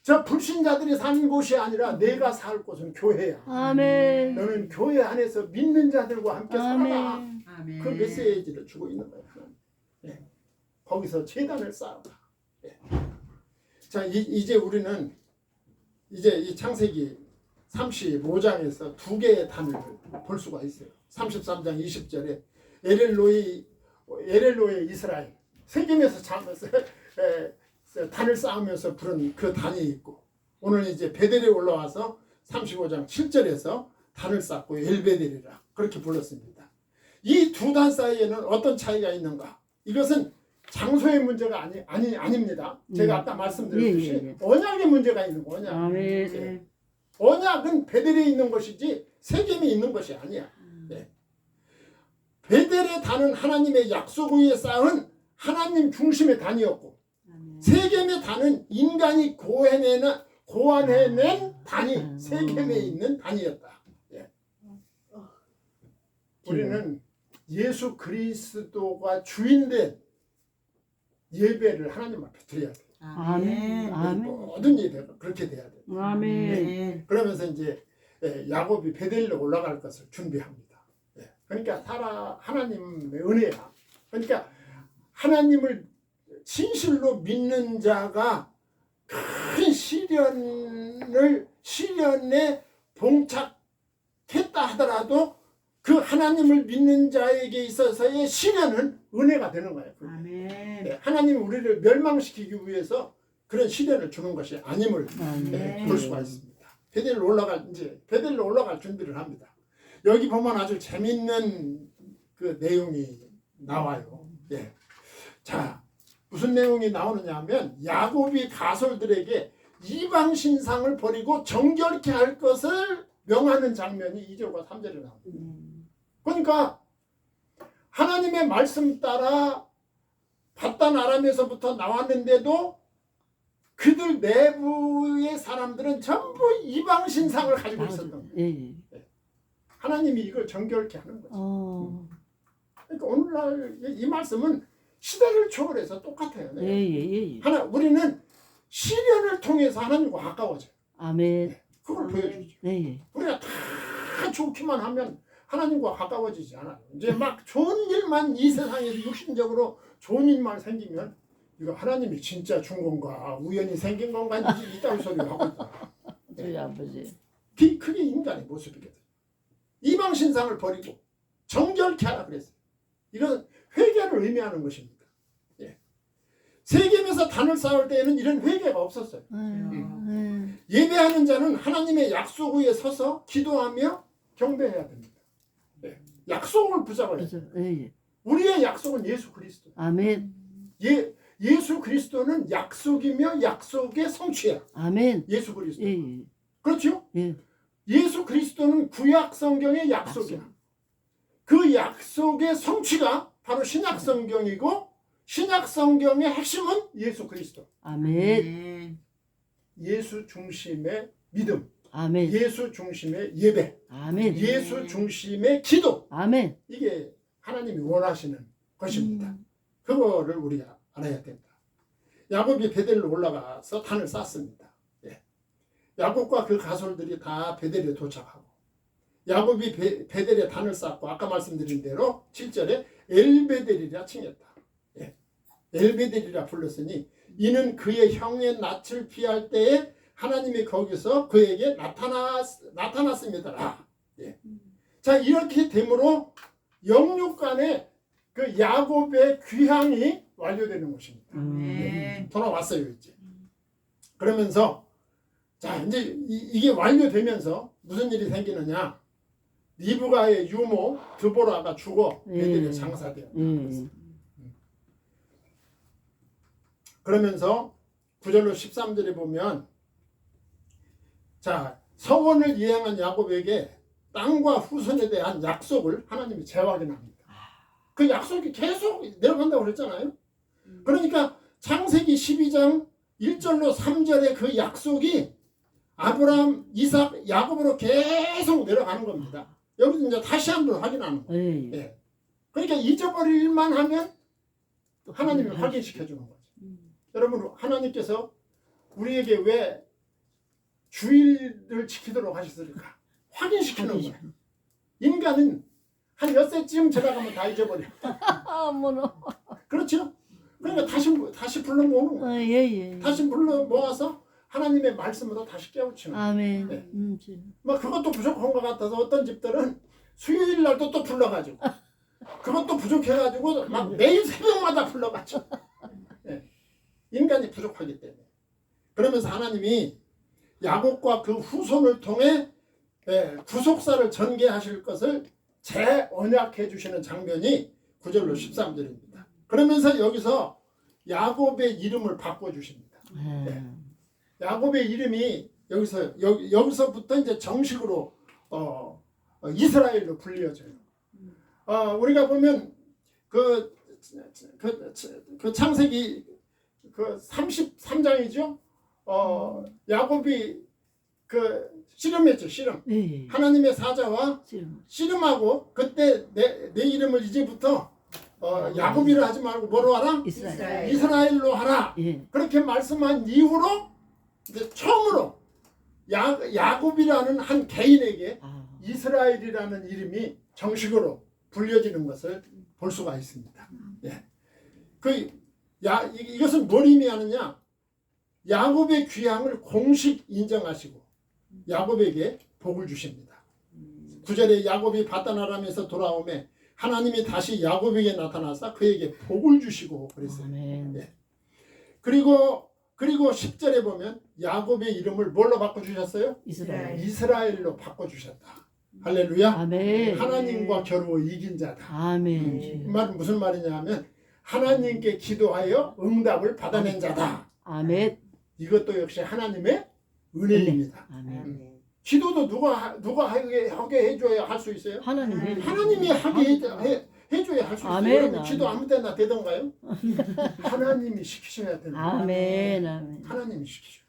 저 불신자들이 사는 곳이 아니라 내가 살 곳은 교회야. 아멘. 너는 교회 안에서 믿는 자들과 함께 살아라. 아멘. 아멘. 그 메시지를 주고 있는 거야. 예. 거기서 제단을 쌓아라. 예. 자, 이제 우리는 이제 이 창세기 35장에서 두 개의 단을 볼 수가 있어요. 33장 20절에 에렐로의 이스라엘 세겜에서 단을 쌓으면서 부른 그 단이 있고, 오늘 이제 베델에 올라와서 35장 7절에서 단을 쌓고 엘베델이라 그렇게 불렀습니다. 이 두 단 사이에는 어떤 차이가 있는가? 이것은 장소의 문제가 아닙니다. 제가 아까 말씀드렸듯이 언약의 문제가 있는 거냐. 아멘. 언약은 베델에 있는 것이지 세겜에 있는 것이 아니야. 네. 베델의 단은 하나님의 약속 위에 쌓은 하나님 중심의 단이었고, 세겜의 단은 인간이 고안해낸 단이 세겜에 있는 단이었다. 예. 우리는 예수 그리스도가 주인된 예배를 하나님 앞에 드려야 돼. 아멘. 아멘. 모든 예배가 그렇게 돼야 돼. 아멘. 그러면서 이제 야곱이 베델로 올라갈 것을 준비합니다. 그러니까 하나님의 은혜야. 그러니까 하나님을 진실로 믿는 자가 큰 시련에 봉착했다 하더라도 그 하나님을 믿는 자에게 있어서의 시련은 은혜가 되는 거예요. 아멘. 하나님은 우리를 멸망시키기 위해서 그런 시련을 주는 것이 아님을 볼 수가 있습니다. 베델로 올라갈 준비를 합니다. 여기 보면 아주 재밌는 그 내용이 나와요. 예. 자, 무슨 내용이 나오느냐 하면 야곱이 가솔들에게 이방 신상을 버리고 정결케 할 것을 명하는 장면이 2절과 3절에 나옵니다. 그러니까 하나님의 말씀 따라 바단 아람에서부터 나왔는데도 그들 내부의 사람들은 전부 이방 신상을 가지고 있었던 거예요. 하나님이 이걸 정결케 하는 거죠. 그러니까 오늘날 이 말씀은 시대를 초월해서 똑같아요. 예, 예, 예. 우리는 시련을 통해서 하나님과 가까워져요. 아멘. 그걸 아멘. 보여주죠. 네, 예. 우리가 다 좋기만 하면 하나님과 가까워지지 않아요. 이제 막 좋은 일만 이 세상에서 육신적으로 좋은 일만 생기면 이거 하나님이 진짜 준 건가 우연히 생긴 건가 이따위 소리를 하고 있다. 저희 아버지. 그게 인간의 모습이거든. 이방 신상을 버리고 정결케 하라 그랬어요. 이것은 회개를 의미하는 것입니다. 예. 세겜에서 단을 쌓을 때에는 이런 회개가 없었어요. 예배하는 자는 하나님의 약속 위에 서서 기도하며 경배해야 됩니다. 예. 약속을 붙잡아야 돼요. 그래서 예, 예. 우리의 약속은 예수 그리스도. 아멘. 예수 그리스도는 약속이며 약속의 성취야. 아멘. 예수 그리스도. 예, 예. 그렇죠? 예. 예수 그리스도는 구약 성경의 약속이야. 그 약속의 성취가 바로 신약 성경이고 신약 성경의 핵심은 예수 그리스도. 아멘. 아멘. 예수 중심의 믿음, 아멘. 예수 중심의 예배, 아멘. 예수 중심의 기도. 아멘. 이게 하나님이 원하시는 것입니다. 그거를 우리가 알아야 된다. 야곱이 베델로 올라가서 단을 쌓습니다. 예. 야곱과 그 가솔들이 다 베델에 도착하고 야곱이 베델에 단을 쌓고 아까 말씀드린 대로 7절에 엘베델이라 칭했다. 예. 엘베델이라 불렀으니 이는 그의 형의 낯을 피할 때에 하나님이 거기서 그에게 나타났습니다. 예. 자, 이렇게 되므로 영육 간에 그 야곱의 귀향이 완료되는 것입니다. 아멘. 돌아왔어요, 이제. 그러면서 자, 이제 이게 완료되면서 무슨 일이 생기느냐? 리브가의 유모 드보라가 죽어 베델에 장사돼요. 그러면서 9절로 13절에 보면 자, 서원을 이행한 야곱에게 땅과 후손에 대한 약속을 하나님이 재확인합니다. 그 약속이 계속 내려간다고 그랬잖아요. 그러니까 창세기 12장 1절로 3절의 그 약속이 아브라함, 이삭, 야곱으로 계속 내려가는 겁니다. 여기서 이제 다시 한번 확인하는 거예요. 예. 그러니까 잊어버릴만 하면 하나님이 확인시켜 주는 거죠. 여러분, 하나님께서 우리에게 왜 주일을 지키도록 하셨을까? 확인시키는 거예요. 인간은 한 엿새쯤 지나가면 다 잊어버려. 그렇죠? 그러니까 다시 불러 모으는 거예요. 예, 예. 다시 불러 모아서 하나님의 말씀으로 다시 깨우치는 거예요. 아멘. 네. 뭐 그것도 부족한 것 같아서 어떤 집들은 수요일 날도 또 불러가지고 그것도 부족해가지고 막 매일 새벽마다 불러가지고 네. 인간이 부족하기 때문에 그러면서 하나님이 야곱과 그 후손을 통해 구속사를 전개하실 것을 재언약해 주시는 장면이 9절로 13절입니다. 그러면서 여기서 야곱의 이름을 바꿔주십니다. 네. 야곱의 이름이 여기서부터 이제 정식으로 이스라엘로 불려져요. 우리가 보면 그 창세기 그 33장이죠. 야곱이 그 씨름했죠. 씨름. 예. 하나님의 사자와 씨름하고 그때 내 이름을 이제부터 야곱이라 하지 말고 뭐로 하라? 이스라엘. 이스라엘로 하라. 예. 그렇게 말씀한 이후로 이제 처음으로 야곱이라는 한 개인에게 이스라엘이라는 이름이 정식으로 불려지는 것을 볼 수가 있습니다. 예. 이것은 뭘 의미하느냐? 야곱의 귀향을 공식 인정하시고 야곱에게 복을 주십니다. 9절에 야곱이 바다나람에서 돌아오매 하나님이 다시 야곱에게 나타나서 그에게 복을 주시고 그랬어요. 예. 그리고 10절에 보면 야곱의 이름을 뭘로 바꿔주셨어요? 이스라엘로 바꿔주셨다. 할렐루야. 아멘. 하나님과 겨루어 이긴 자다. 아멘. 이 말은 무슨 말이냐 하면 하나님께 기도하여 응답을 받아낸 자다. 아멘. 이것도 역시 하나님의 은혜입니다. 아멘. 기도도 누가 하게 해줘야 할 수 있어요? 하나님이 하게 해줘야 할 수 있어요. 아멘. 여러분 기도 아무 때나 되던가요? 하나님이 시키셔야 되는 거예요. 아멘. 아멘. 하나님이 시키셔요.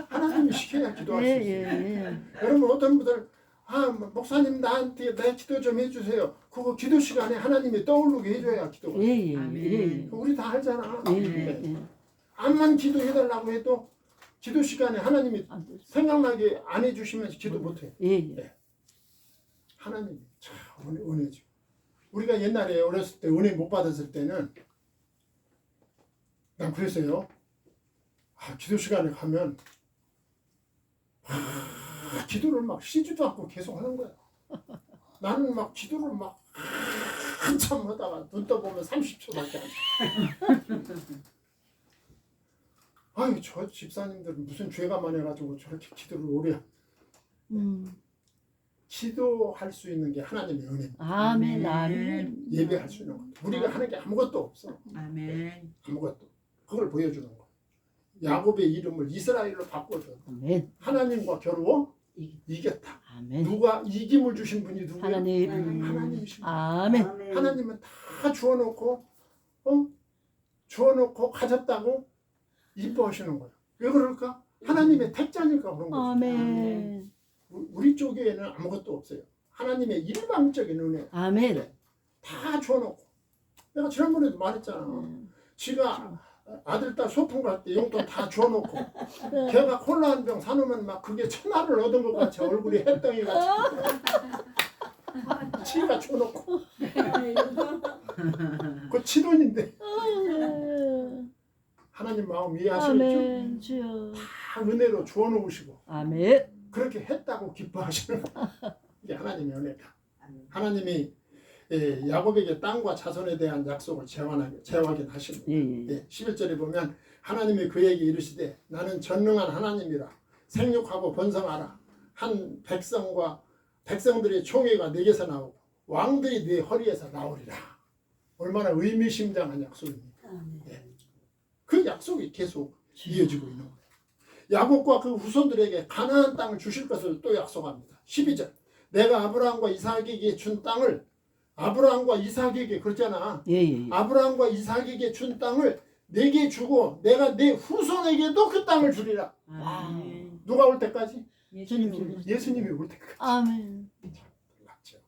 하나님이 시켜야 기도할 수 있어요. 예. 여러분 어떤 분들 목사님 나한테 내 기도 좀 해주세요. 그거 기도 시간에 하나님이 떠오르게 해줘야 기도가. 예예. 아멘. 예. 우리 다 알잖아. 예. 암만 기도해달라고 해도 기도 시간에 하나님이 안 돼. 생각나게 안 해주시면 기도 못해. 예. 하나님이 참 은혜죠. 우리가 옛날에 어렸을 때 은혜 못 받았을 때는 난 그랬어요. 기도 시간에 가면 기도를 막 쉬지도 않고 계속 하는 거야. 나는 막 기도를 막 한참 하다가 눈 떠보면 30초밖에 안 돼. 아유 저 집사님들은 무슨 죄가 많아가지고 저렇게 기도를 오래 기도할 수 있는 게 하나님의 은혜입니다. 아멘. 아멘. 예배할 수 있는 것. 우리가 하는 게 아무것도 없어. 아멘. 아무것도. 그걸 보여주는 거야. 야곱의 이름을 이스라엘로 바꿔줘. 아멘. 하나님과 겨루어 이겼다. 아멘. 누가 이김을 주신 분이 누구야? 하나님. 하나님이십니다. 아멘. 하나님은 다 주어놓고 가졌다고 이뻐하시는 거야. 왜 그럴까? 하나님의 택자니까 그런 거죠. 아멘. 우리 쪽에는 아무것도 없어요. 하나님의 일방적인 은혜 아멘. 다 주어놓고. 내가 지난번에도 말했잖아. 지가 아들 딸 소풍 갈 때 용돈 다 주어놓고 걔가 콜라 한 병 사놓으면 막 그게 천하를 얻은 것 같이 얼굴이 햇덩이 같이 지가 주어놓고 그 치돈인데 하나님 마음 이해하시겠죠? 아멘. 주여. 다 은혜로 주어놓으시고 아멘. 그렇게 했다고 기뻐하시는 거예요. 이게 하나님의 은혜다. 하나님이 야곱에게 땅과 자손에 대한 약속을 재확인하십니다. 예. 11절에 보면 하나님이 그에게 이르시되 나는 전능한 하나님이라 생육하고 번성하라. 한 백성들의 총회가 내게서 나오고 왕들이 네 허리에서 나오리라. 얼마나 의미심장한 약속입니까? 그 약속이 계속 이어지고 있는 거예요. 야곱과 그 후손들에게 가나안 땅을 주실 것을 또 약속합니다. 12절 내가 아브라함과 이삭에게 준 땅을 아브라함과 이삭에게 그랬잖아. 예. 아브라함과 이삭에게 준 땅을 내게 주고 내가 내 후손에게도 그 땅을 주리라. 아멘. 누가 올 때까지? 예수님이 올 때까지. 아멘. 맞죠.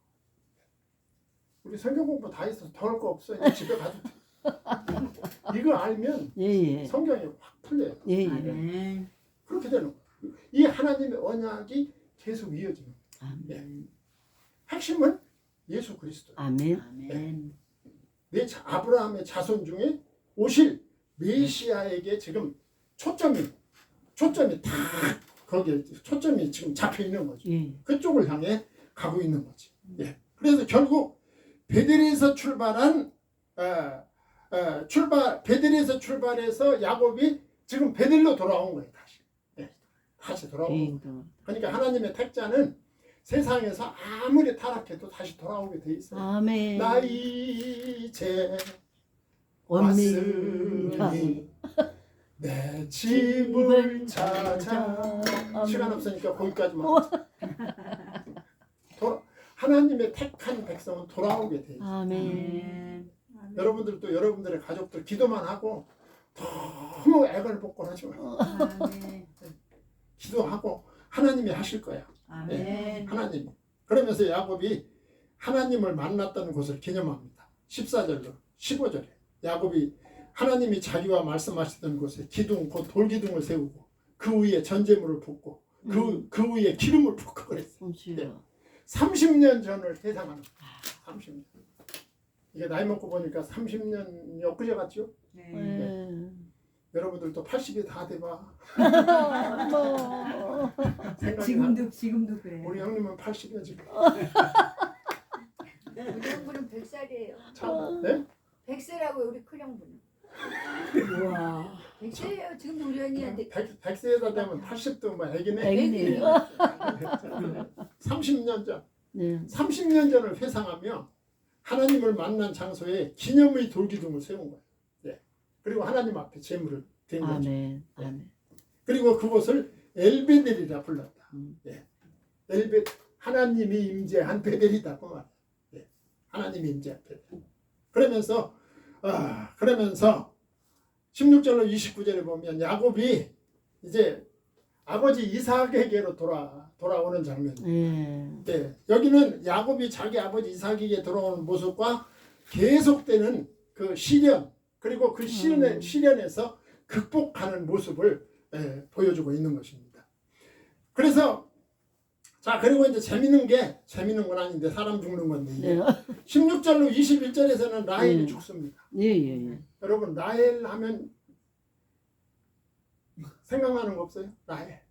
우리 성경 공부 다 해서 더 할 거 없어. 이제 집에 가도 돼. 이거 알면 예. 성경이 확 풀려요. 예. 아멘. 그렇게 되는 거예요. 이 하나님의 언약이 계속 이어지는 거예요. 아멘. 핵심은 예수 그리스도. 아멘. 아멘. 아브라함의 자손 중에 오실 메시아에게 지금 초점이 다 거기에 초점이 지금 잡혀 있는 거죠. 예. 그쪽을 향해 가고 있는 거지. 예. 그래서 결국 베델에서 출발해서 야곱이 지금 베델로 돌아온 거예요. 다시. 예. 다시 돌아온 거예요. 그러니까 하나님의 택자는 세상에서 아무리 타락해도 다시 돌아오게 돼 있어요. 아멘. 나 이제 옵니다. 왔으니 내 집을 찾아. 아멘. 시간 없으니까 거기까지만. 하나님의 택한 백성은 돌아오게 돼 있어요. 아멘. 여러분들도 여러분들의 가족들 기도만 하고 너무 애걸복걸하지 마. 아멘. 기도하고 하나님이 하실 거야. 아멘. 하나님. 그러면서 야곱이 하나님을 만났던 곳을 기념합니다. 14절로 15절에 야곱이 하나님이 자기와 말씀하시던 곳에 기둥, 곧 돌기둥을 세우고 그 위에 전제물을 붓고 그 위에 기름을 붓고 그랬어요. 주여. 30년 전을 회상하는 거예요. 30년. 이게 나이 먹고 보니까 30년이 엊그제 같죠? 네. 여러분들도 80이 다 돼봐. 지금도 그래. 우리 형님은 80이야 지금. 우리 형부는 100살이에요. 참, 네? 100세라고 우리 큰 형부는. 우와. 100세예요. 지금도 우리 언니한테. 100세에다 되면 80도 뭐 애기네. 애기네. 30년 전. 네. 30년 전을 회상하며 하나님을 만난 장소에 기념의 돌기둥을 세운 거예요. 네. 그리고 하나님 앞에 제물을 댄 거죠. 아멘. 아멘. 그리고 그곳을 엘베델이라 불렀다. 예. 하나님이 임재한 베델이다 그 말. 예. 하나님이 임재한 베델. 그러면서 16절로 29절에 보면 야곱이 이제 아버지 이삭에게로 돌아오는 장면. 예. 네, 여기는 야곱이 자기 아버지 이삭에게 돌아오는 모습과 계속되는 그 시련 그리고 그 시련에서 극복하는 모습을 보여주고 있는 것입니다. 그래서 자 그리고 이제 재밌는 건 아닌데 사람 죽는 건데 네. 16절로 21절에서는 라헬이 예. 죽습니다. 예, 예, 예. 여러분 라헬 하면 생각나는 거 없어요? 라헬.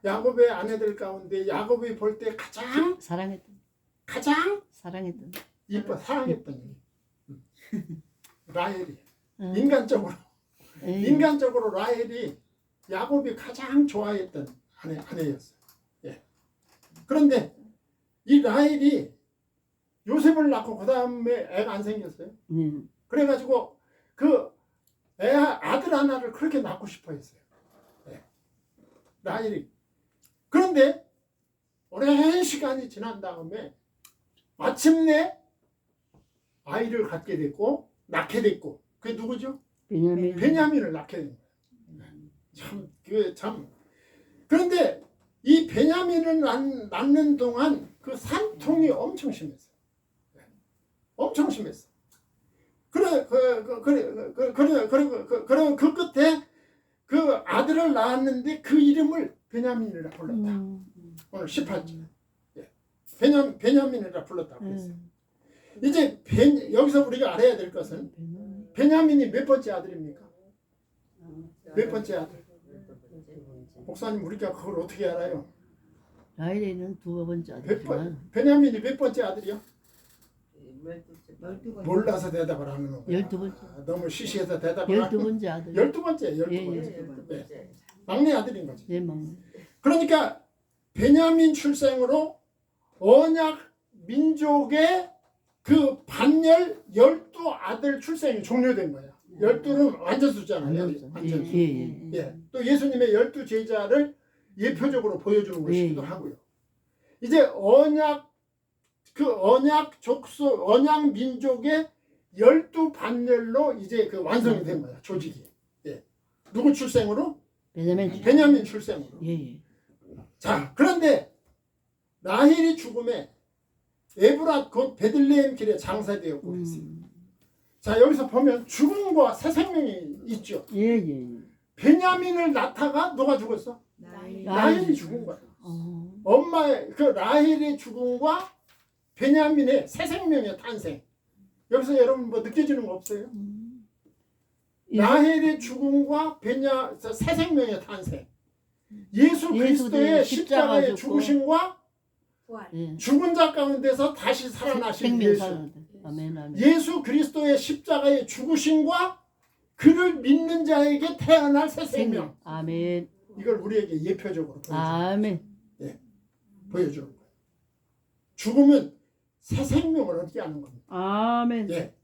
야곱의 아내들 가운데 야곱이 볼 때 가장 사랑했던. 이뻐 사랑했던 일. 라헬이 음. 인간적으로 예. 인간적으로 라헬이 야곱이 가장 좋아했던 아내였어요. 예. 그런데 이 라헬이 요셉을 낳고 그 다음에 애가 안 생겼어요. 예. 그래가지고 그 아들 하나를 그렇게 낳고 싶어 했어요. 예. 라헬이. 그런데 오랜 시간이 지난 다음에 마침내 아이를 갖게 됐고 낳게 됐고 그게 누구죠? 베냐민. 베냐민을 낳게 된 거예요. 참. 그런데 이 베냐민을 낳는 동안 그 산통이 엄청 심했어요. 엄청 심했어. 그래 그 끝에 그 아들을 낳았는데 그 이름을 베냐민이라 불렀다. 오늘 18절. 베냐민이라 불렀다고 했어요. 이제 여기서 우리가 알아야 될 것은 베냐민이 몇 번째 아들입니까? 몇 번째 아들? 목사님 우리가 그걸 어떻게 알아요? 라헬에는 두 번째 아들이지만 베냐민이 몇 번째 아들이요? 12번. 몰라서 대답을 하는 거야. 12번째. 너무 시시해서 대답을 하는 12번째 아들. 12번째. 예, 네. 막내 아들인 거지. 예, 막내. 그러니까 베냐민 출생으로 언약 민족의 그 반열 12아들 출생이 종료된 거야. 12는 완전 숫자잖아요. 완전 수. 예. 예. 또 예수님의 12제자를 예표적으로 보여주는 것이기도 예. 하고요. 이제 언약 족속 언약 민족의 12반열로 이제 그 완성이 된 거야. 조직이. 예. 누구 출생으로? 베냐민 출생으로. 예. 자, 그런데 라헬이 죽음에 에브랏 곧 베들레헴 길에 장사되었고 했어요. 자, 여기서 보면 죽음과 새 생명이 있죠. 예. 베냐민을 낳다가 누가 죽었어? 라헬이 죽은 거야. 엄마의 그 라헬의 죽음과 베냐민의 새 생명의 탄생. 여기서 여러분 뭐 느껴지는 거 없어요? 라헬의 죽음과 새 생명의 탄생. 예수 그리스도의 십자가의 죽으심과 부활. 예. 죽은 자 가운데서 다시 살아나신 예수. 아멘. 예수 그리스도의 십자가의 죽으심과 그를 믿는 자에게 태어날 새 생명. 아멘. 이걸 우리에게 예표적으로 아멘. 보여주는 거예요. 죽음은 새 생명을 얻게 하는 겁니다. 아멘. 예.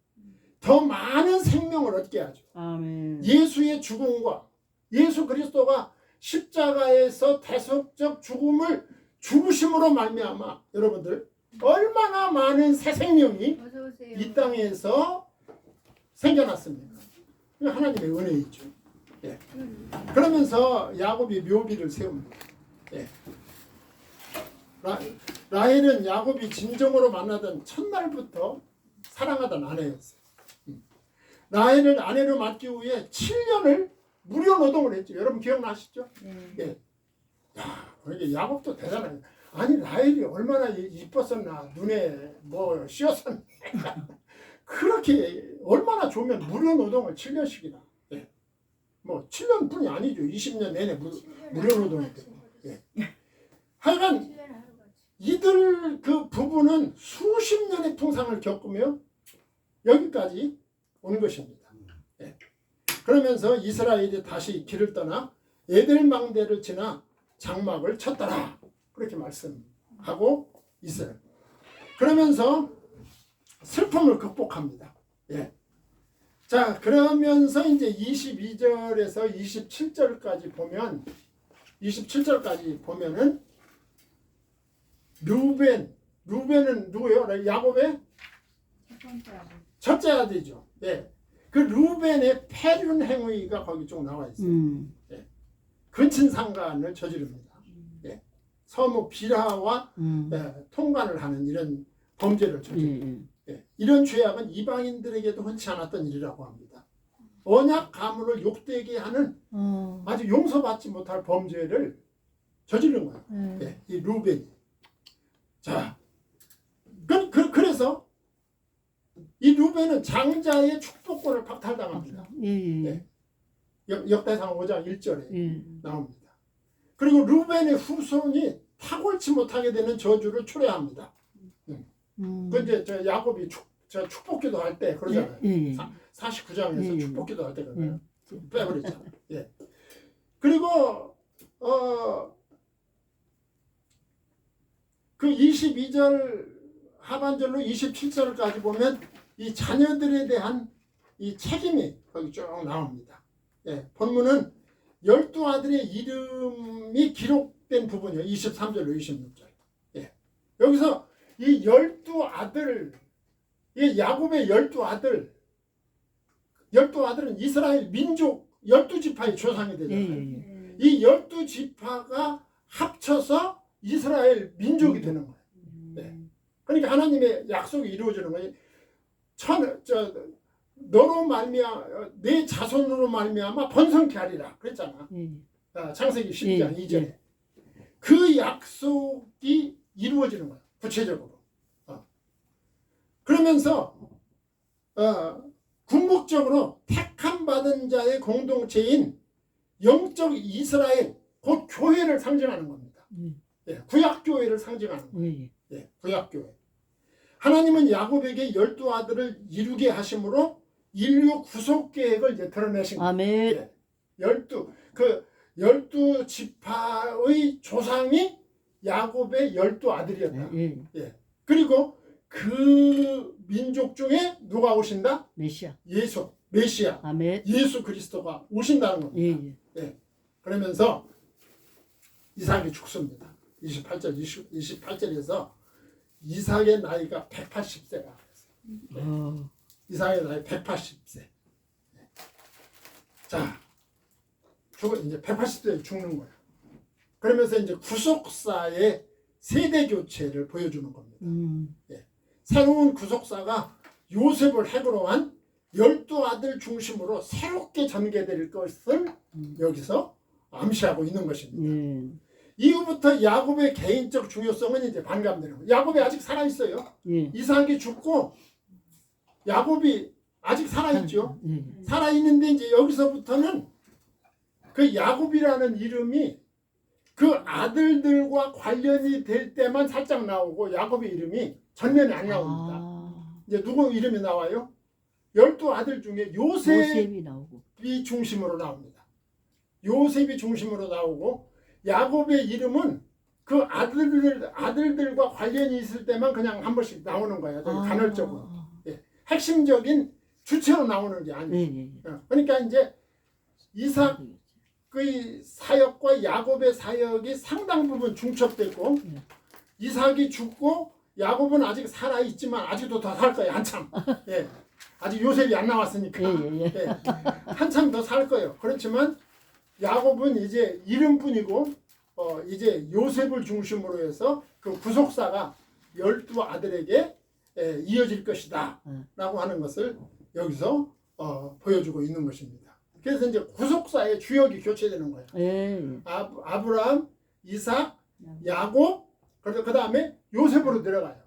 더 많은 생명을 얻게 하죠. 아멘. 예수의 죽음과 예수 그리스도가 십자가에서 대속적 죽음을 죽으심으로 말미암아 여러분들 얼마나 많은 새 생명이 어서 오세요. 이 땅에서 생겨났습니까? 이거 하나님의 은혜이죠. 예. 그러면서 야곱이 묘비를 세웁니다. 예. 라헬은 야곱이 진정으로 만나던 첫날부터 사랑하던 아내였어요. 라헬을 아내로 맡기 위해 7년을 무료 노동을 했죠. 여러분 기억나시죠? 예. 야, 이게 야곱도 대단하네. 아니 라헬이 얼마나 이뻤었나, 눈에 뭐 씌었었나. 그렇게 얼마나 좋으면 무료 노동을 7년씩이나. 예. 뭐 7년뿐이 아니죠. 20년 내내 무료 노동했대요. 예. 하여간 이들 그 부부는 수십 년의 풍상을 겪으며 여기까지 온 것입니다. 예. 그러면서 이스라엘이 다시 길을 떠나 에델망대를 지나 장막을 쳤더라. 그렇게 말씀하고 있어요. 그러면서 슬픔을 극복합니다. 예. 자, 그러면서 이제 22절에서 27절까지 보면 27절까지 보면은 루벤은 누구예요? 야곱의 첫째 아들이죠. 예. 그 루벤의 패륜 행위가 거기 쭉 나와 있어요. 예. 근친상간을 저지릅니다. 예. 서무 비라와 통관을 하는 이런 범죄를 저지릅니다. 예. 이런 죄악은 이방인들에게도 흔치 않았던 일이라고 합니다. 언약 가문을 욕되게 하는 아주 용서받지 못할 범죄를 저지른 거예요. 예. 이 루벤이. 자, 그래서 이 루벤은 장자의 축복권을 박탈당합니다. 예. 역대상 5장 1절에 나옵니다. 그리고 루벤의 후손이 타골치 못하게 되는 저주를 초래합니다. 그 이제 저 야곱이 축복기도 할 때 그러잖아요. 49장에서 축복기도 할 때 그러잖아요. 빼버리잖아요. 예. 그리고 그 22절 하반절로 27절까지 보면 이 자녀들에 대한 이 책임이 거기 쭉 나옵니다. 예. 본문은 12아들의 이름이 기록된 부분이요. 23절로 26절. 예. 여기서 이 12아들, 이 야곱의 12아들은 이스라엘 민족 12지파의 조상이 되잖아요. 이 12지파가 합쳐서 이스라엘 민족이 되는 거예요. 네. 그러니까 하나님의 약속이 이루어지는 거예요. 너로 말미암아 내 자손으로 말미암아 번성케 하리라 그랬잖아. 창세기 12장 2절에. 그 약속이 이루어지는 거예요. 구체적으로. 그러면서 궁극적으로 택함 받은 자의 공동체인 영적 이스라엘 곧 교회를 상징하는 겁니다. 예, 구약교회를 상징하는 거예요. 예, 구약교회. 하나님은 야곱에게 12아들을 이루게 하심으로 인류 구속 계획을 이제 드러내신 거예요. 아멘. 예, 12지파의 조상이 야곱의 12아들이었다. 예. 그리고 그 민족 중에 누가 오신다? 메시아. 메시아. 아멘. 예수 그리스도가 오신다는 겁니다. 예. 그러면서 이삭이 죽습니다. 28절에서 이삭의 나이가 180세가 됐어요. 이삭의 나이 180세. 자, 이제 180세에 죽는 거야. 그러면서 이제 구속사의 세대 교체를 보여주는 겁니다. 예. 새로운 구속사가 요셉을 핵으로 한 12아들 중심으로 새롭게 전개될 것을 여기서 암시하고 있는 것입니다. 이후부터 야곱의 개인적 중요성은 이제 반감되는 거예요. 야곱이 아직 살아있어요. 이삭이 죽고 야곱이 아직 살아있죠. 살아있는데 이제 여기서부터는 그 야곱이라는 이름이 그 아들들과 관련이 될 때만 살짝 나오고 야곱의 이름이 전면에 안 나옵니다. 이제 누구 이름이 나와요? 12아들 중에 요셉이 중심으로 나옵니다. 요셉이 중심으로 나오고 야곱의 이름은 그 아들들과 관련이 있을 때만 그냥 한 번씩 나오는 거예요. 간헐적으로. 예. 핵심적인 주체로 나오는 게 아니에요. 그러니까 이제 이삭의 사역과 야곱의 사역이 상당 부분 중첩됐고 이삭이 죽고 야곱은 아직 살아있지만 아직도 더 살 거예요. 한참. 예. 아직 요셉이 안 나왔으니까. 예. 한참 더 살 거예요. 그렇지만 야곱은 이제 이름뿐이고 이제 요셉을 중심으로 해서 그 구속사가 12아들에게 이어질 것이다 라고 하는 것을 여기서 보여주고 있는 것입니다. 그래서 이제 구속사의 주역이 교체되는 거예요. 아브라함, 이삭, 야곱, 그 다음에 요셉으로 들어가요.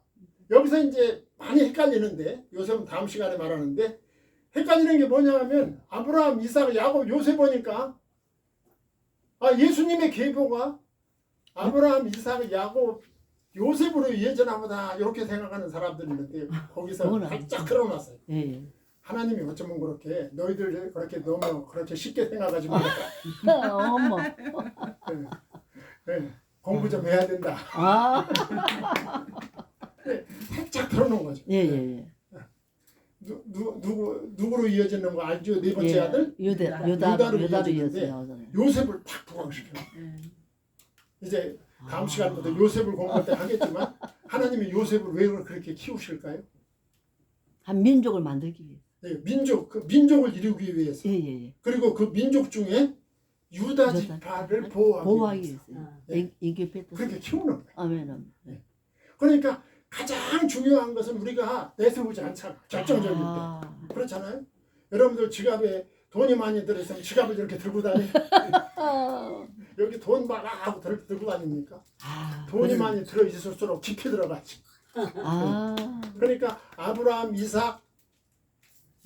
여기서 이제 많이 헷갈리는데 요셉은 다음 시간에 말하는데 헷갈리는 게 뭐냐면 아브라함, 이삭, 야곱, 요셉 보니까 예수님의 계보가 아브라함, 이삭, 야곱, 요셉으로 이어지나 보다 이렇게 생각하는 사람들이 있는데 거기서 살짝 끌어놨어요. 하나님이 어쩌면 그렇게 너희들 그렇게 너무 그렇게 쉽게 생각하지 말라. 어머. 공부 좀 해야 된다. 살짝 털어놓은 거죠. 누구로 이어지는 거 알죠? 네 번째 아들? 유다로 이어지는데 요셉을 탁 부각시켜요. 이제 다음 시간부터 요셉을 공부할 때 하겠지만 하나님이 요셉을 왜 그렇게 키우실까요? 한 민족을 만들기 위해. 네, 민족을 이루기 위해서. 그리고 그 민족 중에 유다 지파를 보호하기 보호하기 위해서 위해서 예. 에기페트 그렇게 키우는 거예요. 아멘 아멘. 네. 그러니까 가장 중요한 것은 우리가 내세우지 않잖아. 결정적일 때. 아, 그렇잖아요. 여러분들 지갑에 돈이 많이 들어있으면 지갑을 이렇게 들고 다니. 여기 돈 많아 하고 들고 다닙니까? 아, 돈이 그래. 많이 들어있을수록 깊이 들어가지. 아, 그러니까 아브라함, 이삭,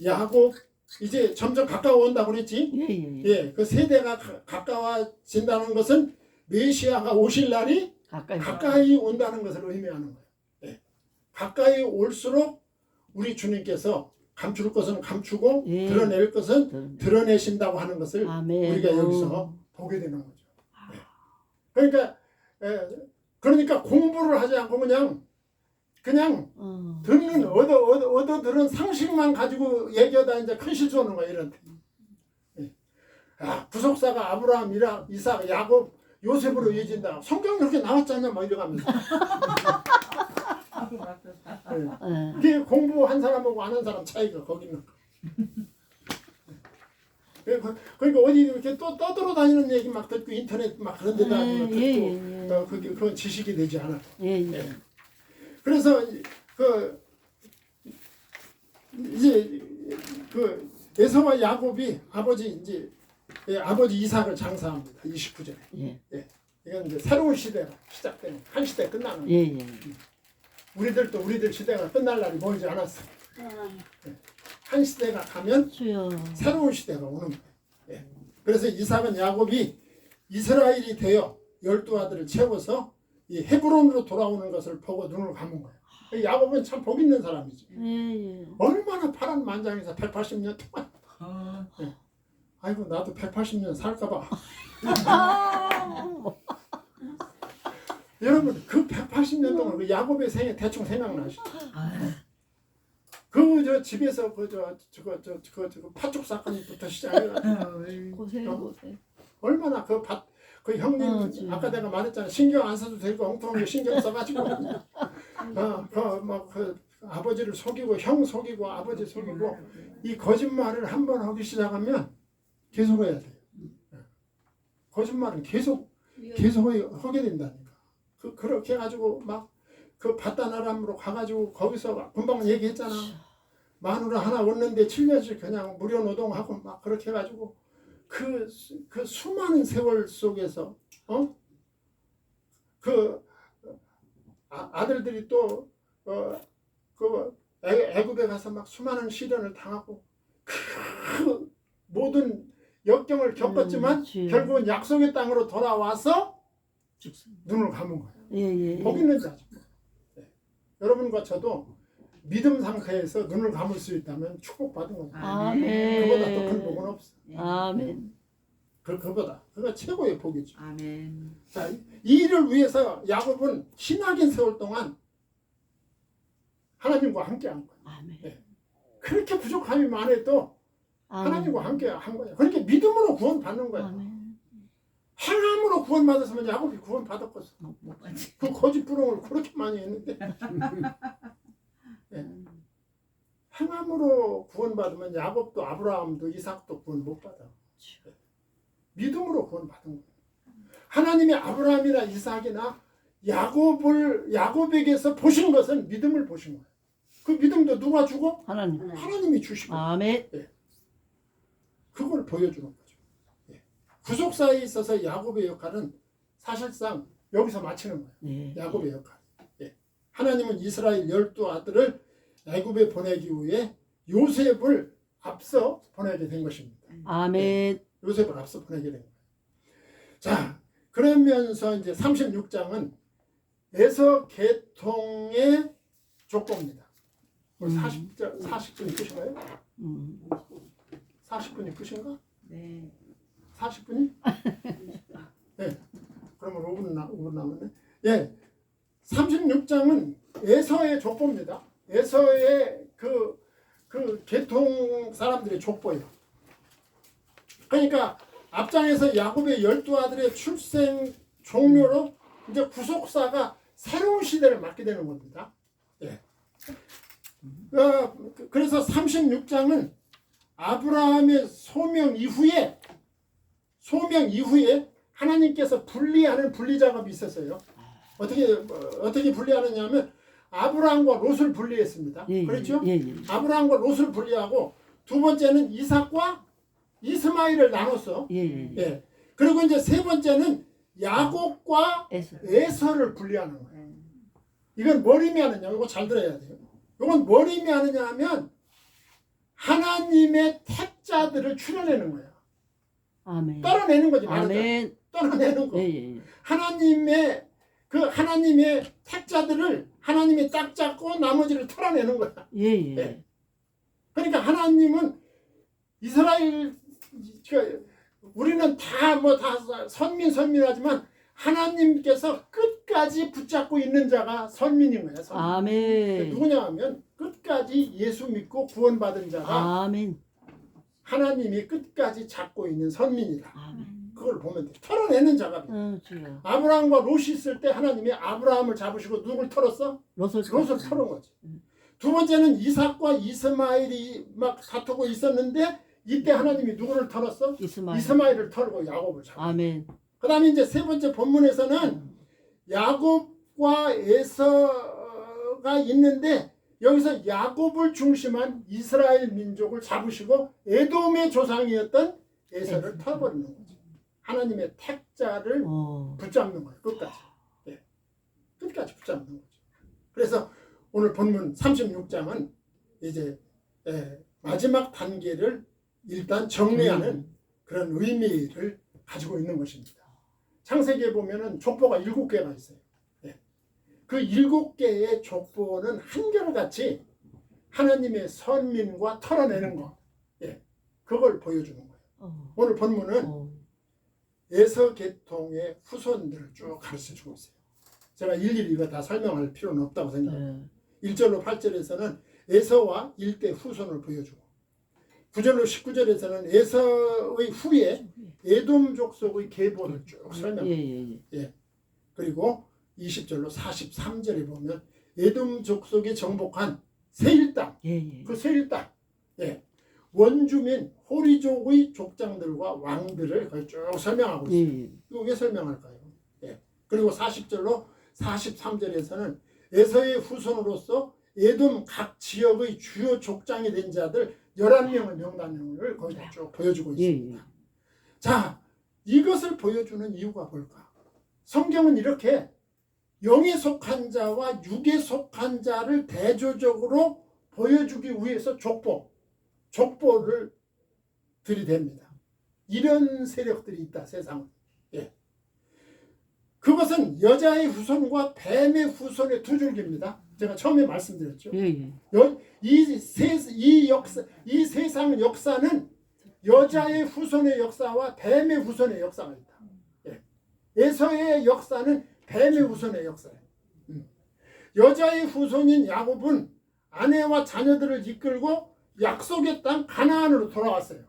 야곱 이제 점점 가까워온다고 그랬지. 예예예. 예, 그 세대가 가까워진다는 것은 메시아가 오실 날이 가까이 온다는 것을 의미하는 거예요. 예. 가까이 올수록 우리 주님께서 감출 것은 감추고 예. 드러낼 것은 드러내신다고 하는 것을 아멘. 우리가 여기서 보게 되는 거죠. 예. 그러니까 그러니까 공부를 하지 않고 그냥 듣는 얻어 들은 상식만 가지고 얘기하다 이제 큰 실수하는 거야 이런. 예. 아, 구속사가 아브라함, 이삭, 야곱, 요셉으로 이어진다. 성경에 그렇게 나왔잖아, 막 이래가면서. 예. 그게 공부한 사람하고 안 한 사람 차이가 거기 있는 거. 그러니까 어디 이렇게 또 떠돌아다니는 얘기 막 듣고 인터넷 막 그런 데다 막 듣고 그건 지식이 되지 않아. 예. 그래서 이제 에서와 야곱이 아버지 이삭을 장사합니다. 29절에. 예. 이건 이제 새로운 시대가 시작되는 한 시대 끝나는. 예. 우리들 시대가 끝날 날이 멀지 않았어. 한 시대가 가면 주여. 새로운 시대가 오는 거예요. 예. 그래서 이삭은 야곱이 이스라엘이 되어 12아들을 채워서 이 헤브론으로 돌아오는 것을 보고 눈을 감은 거예요. 야곱은 참 복 있는 사람이지. 예. 얼마나 파란만장해서 180년 동안. 예. 아이고 나도 180년 살까봐. 여러분 그 180년 동안 그 야곱의 생애 대충 생각나시죠? 저 집에서 저거 파죽 사건부터 시작해가지고 고생. 얼마나 그 형님 아까 내가 말했잖아 신경 안 써도 되고 엉뚱한 거 신경 써가지고 그 아버지를 속이고 형 속이고 아버지 속이고 이 거짓말을 한번 하기 시작하면 계속 해야 돼요. 거짓말은 계속 하게 된다니까. 그렇게 해가지고 막 그 바다나람으로 가가지고 거기서 금방 얘기했잖아. 마누라 하나 얻는데 7년씩 그냥 무료 노동하고 막 그렇게 해가지고 그 수많은 세월 속에서 아들들이 또 애굽에 가서 막 수많은 시련을 당하고 그 모든 역경을 겪었지만 결국은 약속의 땅으로 돌아와서 눈을 감은 거예요. 예. 복 있는 자죠. 네. 여러분과 저도 믿음 상태에서 눈을 감을 수 있다면 축복받은 거예요. 아멘. 그보다 더 큰 복은 없어. 아멘. 그거보다 그가 최고의 복이죠. 아멘. 자, 이 일을 위해서 야곱은 신학인 세월 동안 하나님과 함께한 거예요. 아멘. 네. 그렇게 부족함이 많아도 하나님과 함께 한 거예요. 그러니까 믿음으로 구원 받는 거예요. 아멘. 행함으로 구원 받았으면 야곱이 구원 받았겠어. 못 봤지. 그 거짓부렁을 그렇게 많이 했는데 네. 행함으로 구원 받으면 야곱도 아브라함도 이삭도 구원 못 받아. 네. 믿음으로 구원 받은 거예요. 하나님이 아브라함이나 이삭이나 야곱에게서 보신 것은 믿음을 보신 거예요. 그 믿음도 누가 주고? 하나님이 주시고. 아멘. 네. 그걸 보여주는 거죠. 네. 구속사에 있어서 야곱의 역할은 사실상 여기서 마치는 거예요. 네. 야곱의 역할. 네. 하나님은 이스라엘 12아들을 애굽에 보내기 위해 요셉을 앞서 보내게 된 것입니다. 아멘. 네. 요셉을 앞서 보내게 된 거예요. 자, 그러면서 이제 36장은 에서 계통의 족보입니다. 40분이 끝인가요? 40분이 끝인가? 네. 40분이? 네. 그러면 5분 남았네. 예. 36장은 에서의 족보입니다. 에서의 그 계통 사람들의 족보예요. 그러니까 앞장에서 야곱의 12아들의 출생 종료로 이제 구속사가 새로운 시대를 맞게 되는 겁니다. 예. 그래서 36장은 아브라함의 소명 이후에 소명 이후에 하나님께서 분리하는 분리 작업이 있었어요. 어떻게 분리하느냐면 아브라함과 롯을 분리했습니다. 예, 그렇죠? 예, 예. 아브라함과 롯을 분리하고 두 번째는 이삭과 이스마엘을 나눴어. 예, 예. 예. 그리고 이제 세 번째는 야곱과 에서. 에서를 분리하는 거예요. 이건 뭘 의미하느냐? 이거 잘 들어야 돼요. 이건 뭘 의미하느냐 하면 하나님의 택자들을 추려내는 거야. 아멘. 떨어내는 거지 말하자면. 아멘. 떨어내는 거. 예, 예. 하나님의 택자들을 하나님이 딱 잡고 나머지를 털어내는 거야. 예, 예. 예. 그러니까 하나님은 이스라엘 우리는 다 선민하지만 하나님께서 끝까지 붙잡고 있는 자가 선민인 거야. 선민. 아멘. 누구냐 하면 끝까지 예수 믿고 구원받은 자가 아멘. 하나님이 끝까지 잡고 있는 선민이다. 아멘. 그걸 보면 돼. 털어내는 자가 돼. 주여. 아브라함과 롯이 있을 때 하나님이 아브라함을 잡으시고 누굴 털었어? 롯을 털은 거지. 두 번째는 이삭과 이스마엘이 막 다투고 있었는데 이때 하나님이 누구를 털었어? 이스마엘. 이스마엘을 털고 야곱을 잡아. 아멘. 그 다음에 이제 세 번째 본문에서는 야곱과 에서가 있는데 여기서 야곱을 중심한 이스라엘 민족을 잡으시고 에돔의 조상이었던 에서를 털어버리는 거죠. 하나님의 택자를 붙잡는 거예요. 끝까지. 예. 끝까지 붙잡는 거죠. 그래서 오늘 본문 36장은 이제 마지막 단계를 일단 정리하는 그런 의미를 가지고 있는 것입니다. 창세기에 보면은 족보가 7개가 있어요. 예. 그 7개의 족보는 한결같이 하나님의 선민과 털어내는 것, 예. 그걸 보여주는 거예요. 오늘 본문은 에서 계통의 후손들을 쭉 가르쳐주고 있어요. 제가 일일이 이거 다 설명할 필요는 없다고 생각해요. 1절로 8절에서는 에서와 일대 후손을 보여주고 9절로 19절에서는 에서의 후에 에돔 족속의 계보를 쭉 설명해요. 예. 그리고 20절로 43절에 보면 에돔 족속이 정복한 세일 땅, 그 세일 땅, 예. 원주민 호리족의 족장들과 왕들을 거의 쭉 설명하고 있어요. 이거 왜 설명할까요? 예. 그리고 40절로 43절에서는 에서의 후손으로서 에돔 각 지역의 주요 족장이 된 자들 11명의 명단을 거기다 쭉 보여주고 있습니다. 자, 이것을 보여주는 이유가 뭘까? 성경은 이렇게 영에 속한 자와 육에 속한 자를 대조적으로 보여주기 위해서 족보를 들이댑니다. 이런 세력들이 있다, 세상은. 예. 그것은 여자의 후손과 뱀의 후손의 두 줄기입니다. 제가 처음에 말씀드렸죠. 이 세상 역사는 여자의 후손의 역사와 뱀의 후손의 역사가 있다. 예. 에서의 역사는 뱀의 후손의 역사예요. 여자의 후손인 야곱은 아내와 자녀들을 이끌고 약속의 땅 가나안으로 돌아왔어요.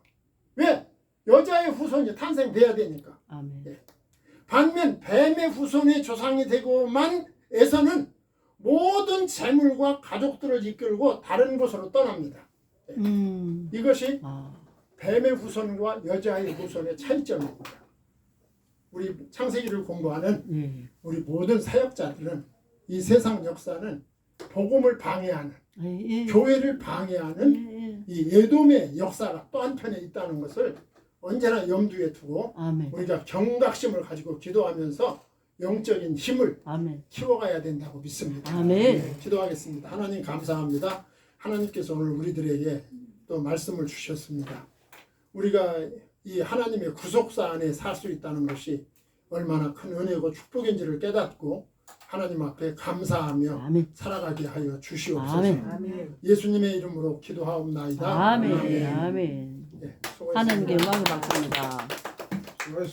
왜? 여자의 후손이 탄생돼야 되니까. 예. 반면 뱀의 후손의 조상이 되고만 에서는 모든 재물과 가족들을 이끌고 다른 곳으로 떠납니다. 예. 이것이 뱀의 후손과 여자의 후손의 차이점입니다. 우리 창세기를 공부하는 우리 모든 사역자들은 이 세상 역사는 복음을 방해하는 교회를 방해하는 이 에돔의 역사가 또 한편에 있다는 것을 언제나 염두에 두고 우리가 경각심을 가지고 기도하면서 영적인 힘을 키워가야 된다고 믿습니다. 네, 기도하겠습니다. 하나님 감사합니다. 하나님께서 오늘 우리들에게 또 말씀을 주셨습니다. 우리가 이 하나님의 구속사 안에 살 수 있다는 것이 얼마나 큰 은혜고 축복인지를 깨닫고 하나님 앞에 감사하며 살아가게 하여 주시옵소서. 예수님의 이름으로 기도하옵나이다. 아멘. 네, 수고했습니다. 하나님께 영광을 받습니다. 수고했습니다.